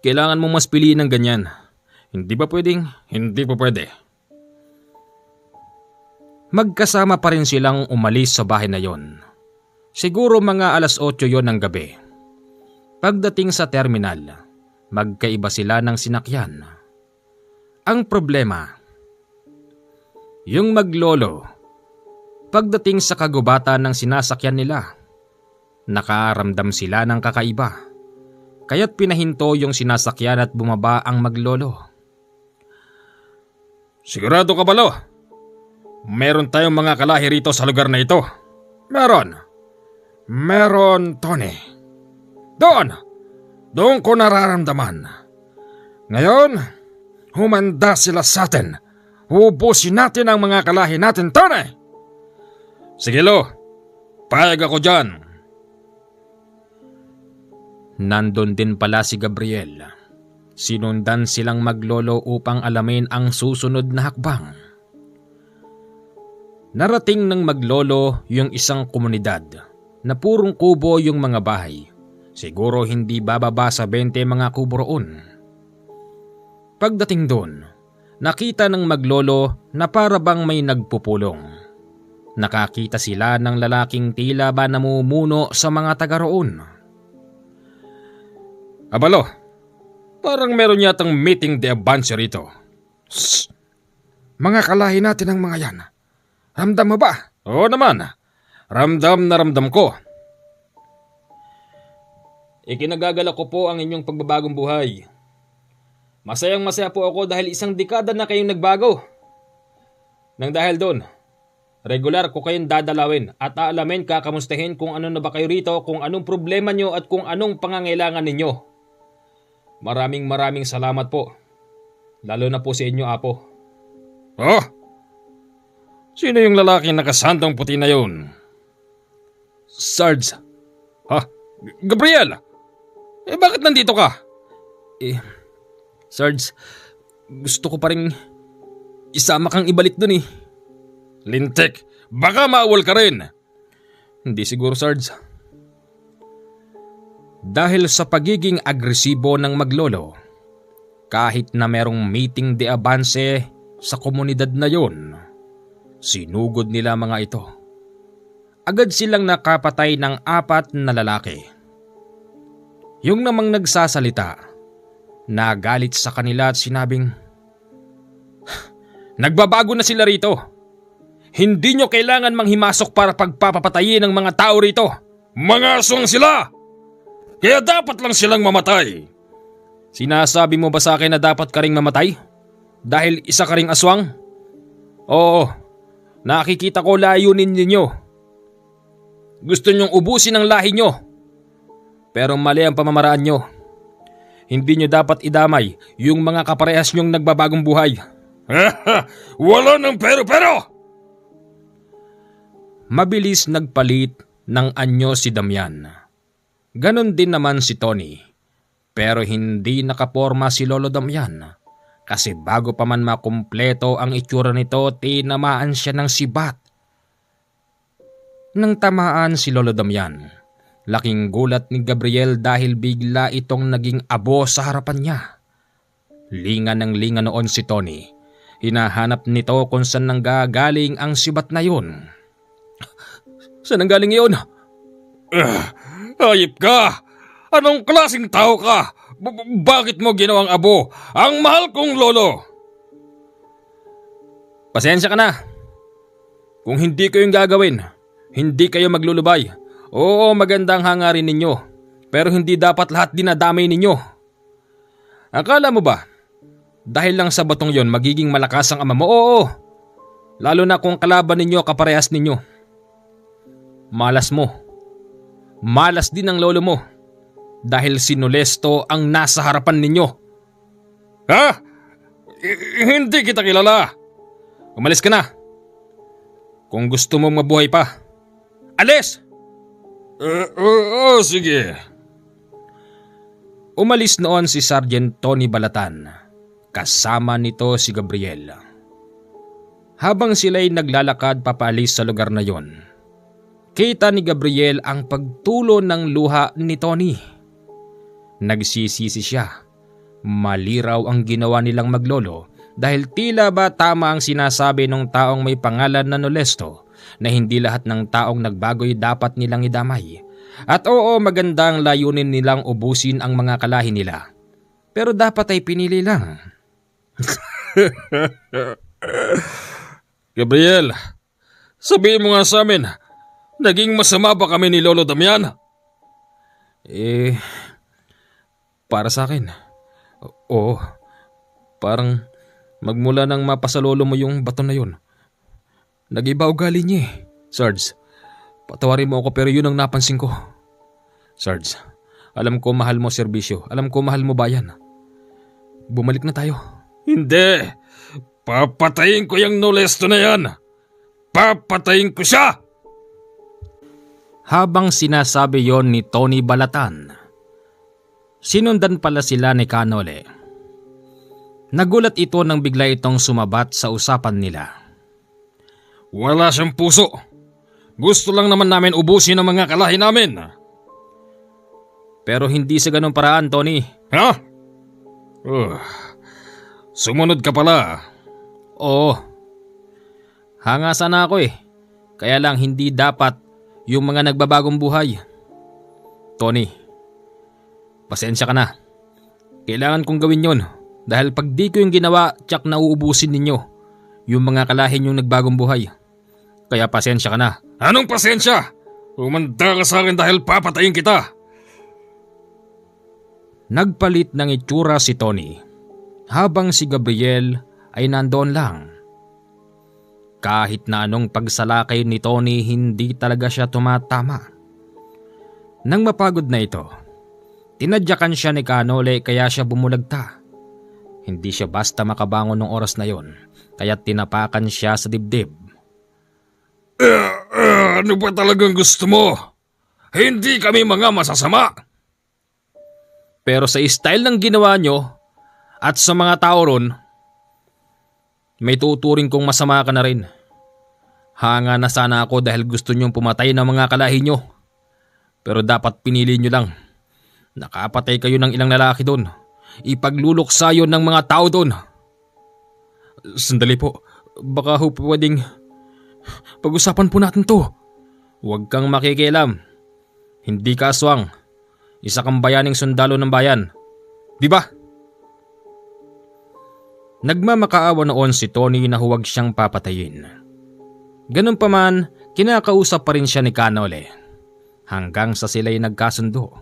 kailangan mong mas piliin ng ganyan? Hindi ba pwedeng? Hindi po pwede. Magkasama pa rin silang umalis sa bahay na yon. Siguro mga 8:00 yon ng gabi. Pagdating sa terminal, magkaiba sila ng sinakyan. Ang problema, yung maglolo, pagdating sa kagubatan ng sinasakyan nila, nakaramdam sila ng kakaiba. Kaya't pinahinto yung sinasakyan at bumaba ang maglolo. Sigurado ka ba, Lo? Meron tayong mga kalahi rito sa lugar na ito. Meron, Tony. Doon ko nararamdaman. Ngayon, humanda sila sa atin. Ubusin natin ang mga kalahi natin, Tony. Sige, Lo. Payag ako dyan. Nandun din pala si Gabriel. Sinundan silang maglolo upang alamin ang susunod na hakbang. Narating ng maglolo yung isang komunidad na purong kubo yung mga bahay. Siguro hindi bababa sa 20 mga kubo roon. Pagdating doon, nakita ng maglolo na para bang may nagpupulong. Nakakita sila ng lalaking tila ba namumuno sa mga taga roon. Abalo, parang meron yatang meeting de avance rito. Shh! Mga kalahi natin ang mga yan. Ramdam mo ba? Oo naman. Ramdam na ramdam ko. Ikinagagalak ko po ang inyong pagbabagong buhay. Masayang masaya po ako dahil isang dekada na kayong nagbago. Nang dahil doon, regular ko kayong dadalawin at aalamin kakamustahin kung ano na ba kayo rito, kung anong problema nyo at kung anong pangangailangan ninyo. Maraming salamat po. Lalo na po sa inyo, Apo. Oh? Sino yung lalaking nakasandang puti na yun? Sarge. Ha? Gabriel? Bakit nandito ka? Sarge, gusto ko pa rin isama kang ibalik dun eh. Lintik, baka maawal ka rin. Hindi siguro, Sarge. Dahil sa pagiging agresibo ng maglolo, kahit na merong meeting de avance sa komunidad na yon, sinugod nila mga ito. Agad silang nakapatay ng 4 na lalaki. Yung namang nagsasalita, nagalit sa kanila at sinabing, Nagbabago na sila rito. Hindi nyo kailangan manghimasok para pagpapatayin ng mga tao rito. Mga aswang sila! Kaya dapat lang silang mamatay. Sinasabi mo ba sa akin na dapat ka ring mamatay? Dahil isa ka ring aswang? Oo, nakikita ko layunin ninyo. Gusto nyong ubusin ang lahi nyo. Pero mali ang pamamaraan nyo. Hindi nyo dapat idamay yung mga kaparehas nyong nagbabagong buhay. Wala ng pero! Mabilis nagpalit ng anyo si Damian. Ganon din naman si Tony. Pero hindi nakaporma si Lolo Damian. Kasi bago pa man makumpleto ang itsura nito, tinamaan siya ng sibat. Nang tamaan si Lolo Damian, laking gulat ni Gabriel dahil bigla itong naging abo sa harapan niya. Linga ng linga noon si Tony. Hinahanap nito kung saan nanggagaling ang sibat na yun. Saan nanggaling yun? Ayip ka! Anong klaseng tao ka? Bakit mo ginawang abo ang mahal kong lolo? Pasensya ka na. Kung hindi ko yung gagawin, hindi kayo maglulubay. Oo, magandang hangarin ninyo. Pero hindi dapat lahat dinadamay ninyo. Akala mo ba, dahil lang sa batong yon magiging malakas ang ama mo? Oo. Lalo na kung kalaban ninyo kaparehas ninyo. Malas mo. Malas din ang lolo mo. Dahil si Nolesto ang nasa harapan ninyo. Ha? Hindi kita kilala. Umalis ka na. Kung gusto mong mabuhay pa. Alis! Sige. Umalis noon si Sergeant Tony Balatan. Kasama nito si Gabriel. Habang sila'y naglalakad papaalis sa lugar na yon, kita ni Gabriel ang pagtulo ng luha ni Tony. Nagsisisi siya. Maliraw ang ginawa nilang maglolo dahil tila ba tama ang sinasabi ng taong may pangalan na Nolesto na hindi lahat ng taong nagbago'y dapat nilang idamay. At oo, magandang layunin nilang ubusin ang mga kalahi nila. Pero dapat ay pinili lang. Gabriel, sabihin mo nga sa amin, naging masama ba kami ni Lolo Damian? Para sa akin, oo. Parang magmula nang mapasalolo mo yung bato na yun, nag-iba ugali niya eh. Sarge, patawarin mo ako pero yun ang napansin ko. Sarge, alam ko mahal mo serbisyo. Alam ko mahal mo bayan. Bumalik na tayo. Hindi. Papatayin ko yung nolesto na yan. Papatayin ko siya! Habang sinasabi yon ni Tony Balatan, sinundan pala sila ni Canole. Nagulat ito nang bigla itong sumabat sa usapan nila. Wala siyang puso. Gusto lang naman namin ubusin ang mga kalahi namin. Pero hindi sa ganung paraan, Tony. Ha? Sumunod ka pala. Oo. Hanga sana ako eh. Kaya lang hindi dapat yung mga nagbabagong buhay. Tony, pasensya ka na. Kailangan kong gawin yon. Dahil pag di ko yung ginawa, tsak na uubusin ninyo yung mga kalahin yung nagbagong buhay. Kaya pasensya ka na. Anong pasensya? Umanda ka sa akin dahil papatayin kita. Nagpalit ng itsura si Tony habang si Gabriel ay nandoon lang. Kahit na anong pagsalakay ni Tony, hindi talaga siya tumatama. Nang mapagod na ito, tinadyakan siya ni Canole kaya siya bumulagta. Hindi siya basta makabangon ng oras na yon, kaya tinapakan siya sa dibdib. Ano ba talagang gusto mo? Hindi kami mga masasama. Pero sa style ng ginawa nyo at sa mga tao ron, may tuturing kong masama ka na rin. Hanga na sana ako dahil gusto nyong pumatay ng mga kalahi nyo. Pero dapat pinili nyo lang. Nakapatay kayo ng ilang lalaki doon. Ipagluluksa yun ng mga tao doon. Sandali po, baka ho pwedeng pag-usapan po natin to. Huwag kang makikialam. Hindi ka aswang. Isa kang bayaning sundalo ng bayan. Di ba? Nagmamakaawa noon si Tony na huwag siyang papatayin. Ganun pa man, kinakausap pa rin siya ni Canole hanggang sa sila'y nagkasundo.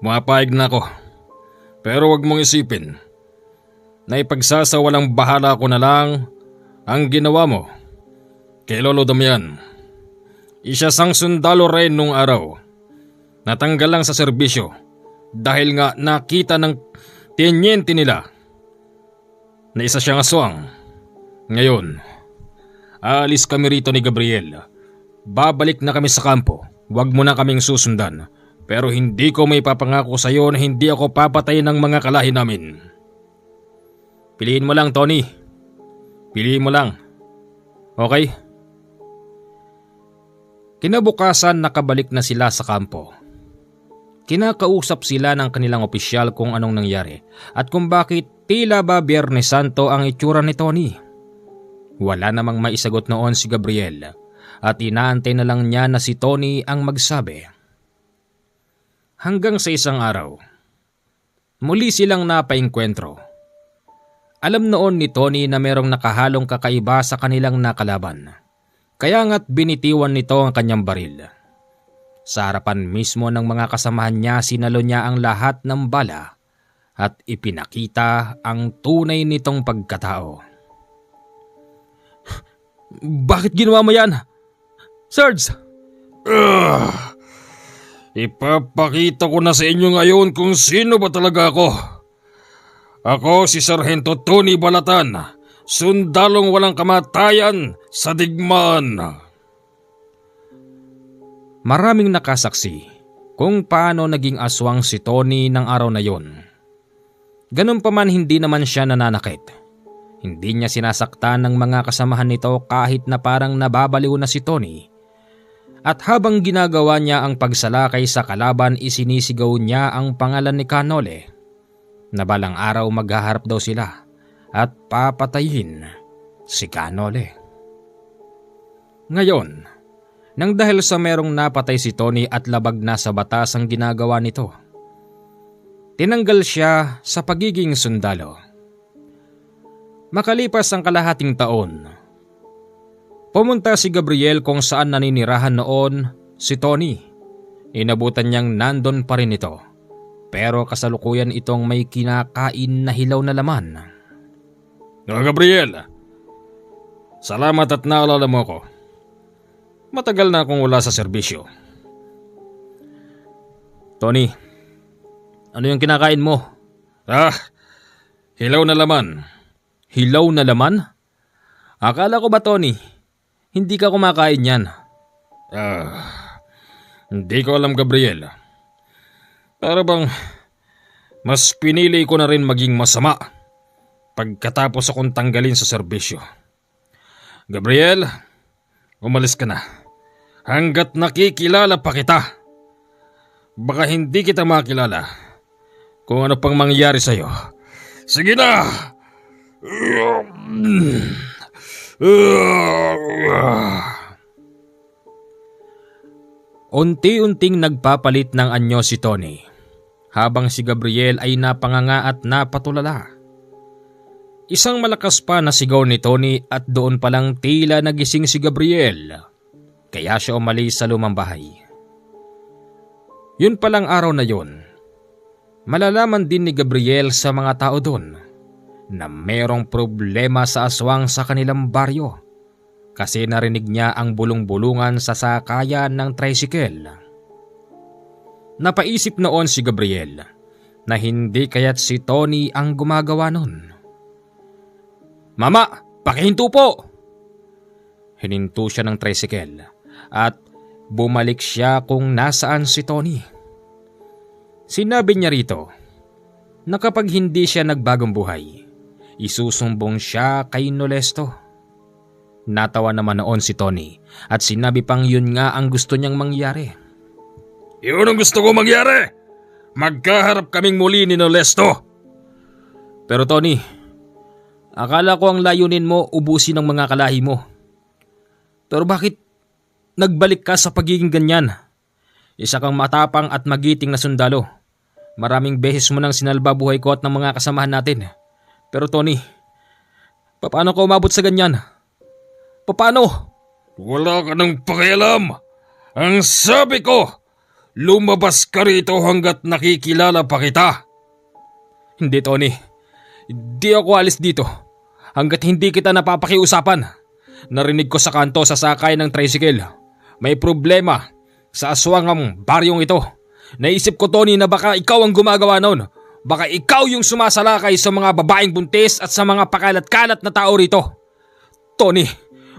Mapayag na ako. Pero wag mong isipin na ipagsasawalang bahala ko na lang ang ginawa mo kay Lolo Damian. Isa sang sundalo rin nung araw. Natanggal lang sa serbisyo dahil nga nakita ng tenyente nila na isa siyang aswang. Ngayon, aalis kami rito ni Gabriel. Babalik na kami sa kampo. Huwag mo na kaming susundan. Pero hindi ko may papangako sa iyo na hindi ako papatayin ng mga kalahi namin. Piliin mo lang, Tony. Piliin mo lang. Okay? Kinabukasan nakabalik na sila sa kampo. Kinakausap sila ng kanilang opisyal kung anong nangyari at kung bakit tila ba Biyernes Santo ang itsura ni Tony. Wala namang maisagot noon si Gabriel at inaantay na lang niya na si Tony ang magsabi. Hanggang sa isang araw, muli silang napaengkwentro. Alam noon ni Tony na merong nakahalong kakaiba sa kanilang nakalaban. Kaya nga't binitiwan nito ang kanyang baril. Sa harapan mismo ng mga kasamahan niya, sinalo niya ang lahat ng bala at ipinakita ang tunay nitong pagkatao. Bakit ginawa mo yan? Sarge! Ipapakita ko na sa inyo ngayon kung sino ba talaga ako. Ako si Sargento Tony Balatan, sundalong walang kamatayan sa digmaan. Maraming nakasaksi kung paano naging aswang si Tony ng araw na yon. Ganun pa man, hindi naman siya nananakit. Hindi niya sinasaktan ng mga kasamahan nito kahit na parang nababaliw na si Tony. At habang ginagawa niya ang pagsalakay sa kalaban, isinisigaw niya ang pangalan ni Canole na balang araw maghaharap daw sila at papatayin si Canole. Ngayon, nang dahil sa merong napatay si Tony at labag na sa batas ang ginagawa nito. Tinanggal siya sa pagiging sundalo. Makalipas ang kalahating taon, pumunta si Gabriel kung saan naninirahan noon si Tony. Inabutan niyang nandon pa rin ito, pero kasalukuyan itong may kinakain na hilaw na laman. Gabriel, salamat at naalala mo ko. Matagal na akong wala sa serbisyo. Tony, ano yung kinakain mo? Hilaw na laman. Hilaw na laman? Akala ko ba, Tony, hindi ka kumakain yan? Hindi ko alam, Gabriel. Para bang mas pinili ko na rin maging masama pagkatapos akong tanggalin sa serbisyo. Gabriel, umalis ka na. Hanggat nakikilala pa kita. Baka hindi kita makilala kung ano pang mangyayari sa'yo. Sige na! Unti-unting nagpapalit ng anyo si Tony, habang si Gabriel ay napanganga at napatulala. Isang malakas pa na sigaw ni Tony at doon palang tila nagising si Gabriel, kaya siya umalis sa lumang bahay. Yun palang araw na yun, malalaman din ni Gabriel sa mga tao doon na merong problema sa aswang sa kanilang baryo kasi narinig niya ang bulong-bulungan sa sakayan ng tricycle. Napaisip noon si Gabriel na hindi kaya't si Tony ang gumagawa nun. "Mama, pakihinto po!" Hininto siya ng tricycle at bumalik siya kung nasaan si Tony. Sinabi niya rito na kapag hindi siya nagbagong buhay, isusumbong siya kay Nolesto. Natawa naman noon si Tony at sinabi pang yun nga ang gusto niyang mangyari. Yun ang gusto ko mangyari! Magkaharap kaming muli ni Nolesto! Pero Tony, akala ko ang layunin mo ubusin ang mga kalahi mo. Pero bakit nagbalik ka sa pagiging ganyan? Isa kang matapang at magiting na sundalo. Maraming beses mo nang sinalba buhay ko at ng mga kasamahan natin. Pero Tony, paano ka umabot sa ganyan? Paano? Wala ka nang pakialam. Ang sabi ko, lumabas ka rito hanggat nakikilala pa kita. Hindi Tony, hindi ako alis dito hanggat hindi kita napapakiusapan. Narinig ko sa kanto sa sakay ng tricycle. May problema sa aswang ang baryong ito. Naisip ko Tony na baka ikaw ang gumagawa noon. Baka ikaw yung sumasalakay sa mga babaeng buntis at sa mga pakalat-kalat na tao rito. Tony,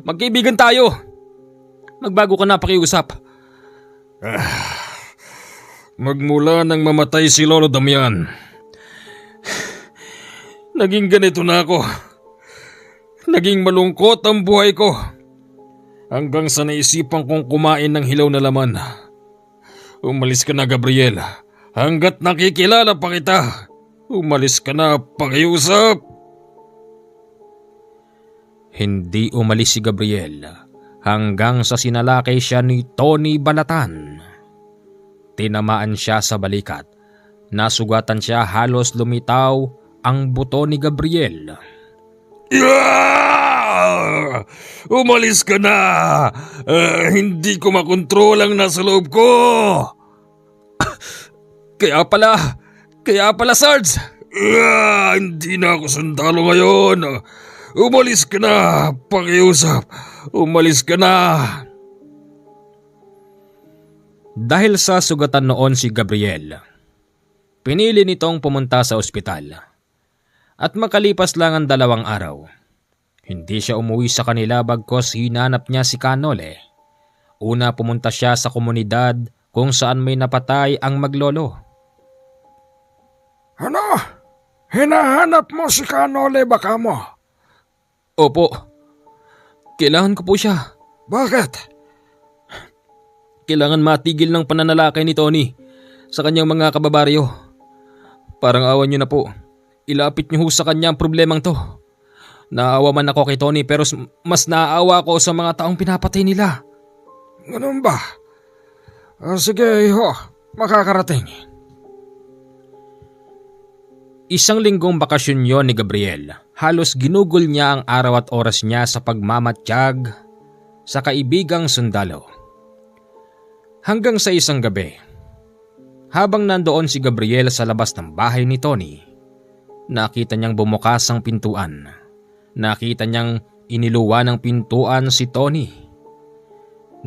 magkaibigan tayo. Magbago ka na pakiusap. Magmula nang mamatay si Lolo Damian, naging ganito na ako. Naging malungkot ang buhay ko. Hanggang sa naisipan kong kumain ng hilaw na laman. Umalis ka na, Gabriel. Hanggat nakikilala pa kita. Umalis ka na, pakiusap. Hindi umalis si Gabriel hanggang sa sinalakay siya ni Tony Balatan. Tinamaan siya sa balikat. Nasugatan siya, halos lumitaw ang buto ni Gabriel. Umalis ka na! Hindi ko makontrol ang nasa loob ko! Kaya pala Sarge! Hindi na ako sundalo ngayon! Umalis ka na! Pakiusap! Umalis ka na! Dahil sa sugatan noon si Gabriel, pinili nitong pumunta sa ospital. At makalipas lang ang 2 araw, hindi siya umuwi sa kanila bagkos hinanap niya si Kanole. Una pumunta siya sa komunidad kung saan may napatay ang maglolo. Ano? Hinahanap mo si Kanole baka mo? Opo, kailangan ko po siya. Bakit? Kailangan matigil ng pananalakay ni Tony sa kanyang mga kababaryo. Parang awan niyo na po. Ilapit niyo sa kanya ang problemang to. Naawa man ako kay Tony pero mas naaawa ako sa mga taong pinapatay nila. Ganun ba? Sige, ho. Makakarating. Isang linggong bakasyon yon ni Gabriel. Halos ginugol niya ang araw at oras niya sa pagmamatiyag sa kaibigang sundalo. Hanggang sa isang gabi, habang nandoon si Gabriel sa labas ng bahay ni Tony, nakita niyang bumukas ang pintuan. Nakita niyang iniluwa ng pintuan si Tony.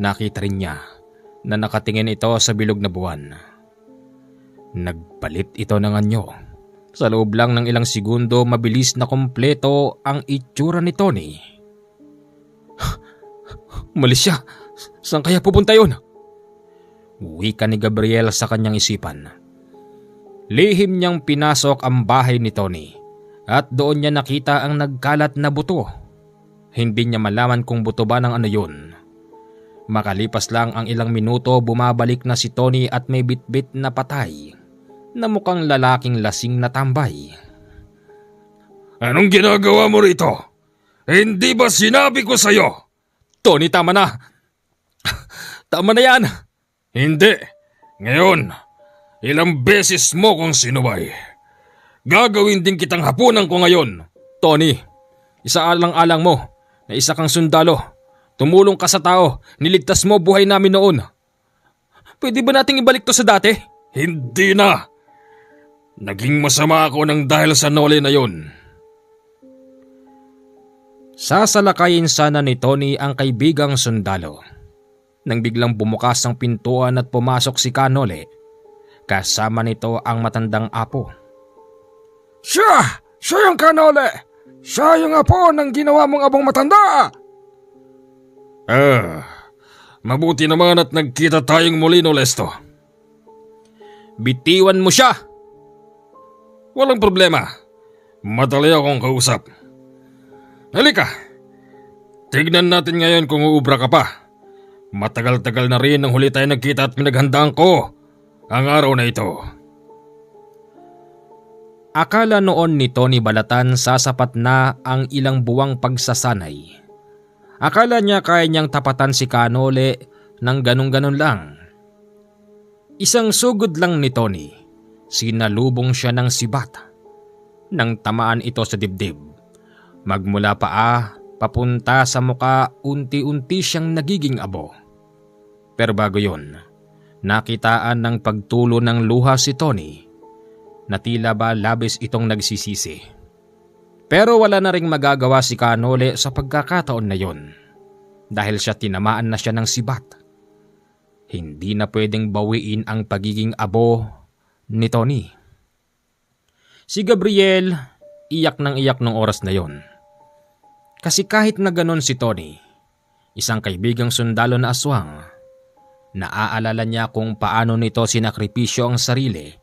Nakita rin niya na nakatingin ito sa bilog na buwan. Nagpalit ito ng anyo. Sa loob lang ng ilang segundo, mabilis na kumpleto ang itsura ni Tony. Umalis siya. Saan kaya pupunta yun? Wika ni Gabriel sa kanyang isipan. Lihim niyang pinasok ang bahay ni Tony at doon niya nakita ang nagkalat na buto. Hindi niya malaman kung buto ba ng ano yun. Makalipas lang ang ilang minuto, bumabalik na si Tony at may bitbit na patay na mukhang lalaking lasing na tambay. Anong ginagawa mo rito? Hindi ba sinabi ko sa'yo? Tony, tama na. Tama na yan. Hindi. Ngayon, ilang beses mo kong sinubay. Gagawin din kitang hapunan ko ngayon. Tony, isaalang-alang mo na isa kang sundalo. Tumulong ka sa tao, niligtas mo buhay namin noon. Pwede ba nating ibalik to sa dati? Hindi na. Naging masama ako ng dahil sa Nole na yun. Sasalakayin sana ni Tony ang kaibigang sundalo. Nang biglang bumukas ang pintuan at pumasok si Kanole, kasama nito ang matandang apo. Siya! Siya yung Kanole! Siya yung apo ng ginawa mong abong matanda! Mabuti naman at nagkita tayong muli, Nolesto. Bitiwan mo siya! Walang problema. Madali akong kausap. Halika. Tignan natin ngayon kung uubra ka pa. Matagal-tagal na rin nang huli tayo nagkita at pinaghandaan ko ang araw na ito. Akala noon ni Tony Balatan sasapat na ang ilang buwang pagsasanay. Akala niya kaya niyang tapatan si Kanole ng ganun-ganun lang. Isang sugod lang ni Tony, sinalubong siya ng sibat. Nang tamaan ito sa dibdib, magmula paa papunta sa muka, unti-unti siyang nagiging abo. Pero bago yon, nakitaan ng pagtulo ng luha si Tony na tila ba labis itong nagsisisi. Pero wala na ring magagawa si Kanole sa pagkakataon na yon dahil siya tinamaan na siya ng sibat. Hindi na pwedeng bawiin ang pagiging abo ni Tony. Si Gabriel iyak ng iyak nung oras na yon. Kasi kahit na ganon si Tony, isang kaibigang sundalo na aswang, naaalala niya kung paano nito sinakripisyo ang sarili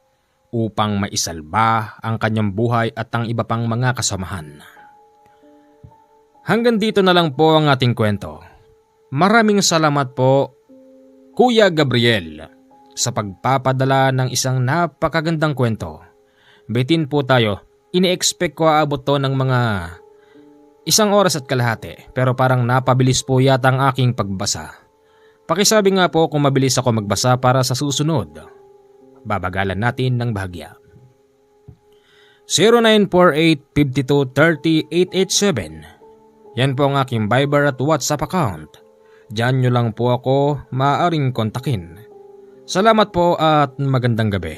upang maisalba ang kanyang buhay at ang iba pang mga kasamahan. Hanggang dito na lang po ang ating kwento. Maraming salamat po, Kuya Gabriel, sa pagpapadala ng isang napakagandang kwento. Bitin po tayo, ini-expect ko aabot to ng mga 1 oras at kalahati, pero parang napabilis po yata ang aking pagbasa. Pakisabi nga po kung mabilis ako magbasa para sa susunod. Babagalan natin ng bahagya. 0948-5230-887. Yan po ang aking Viber at WhatsApp account. Diyan nyo lang po ako maaaring kontakin. Salamat po at magandang gabi.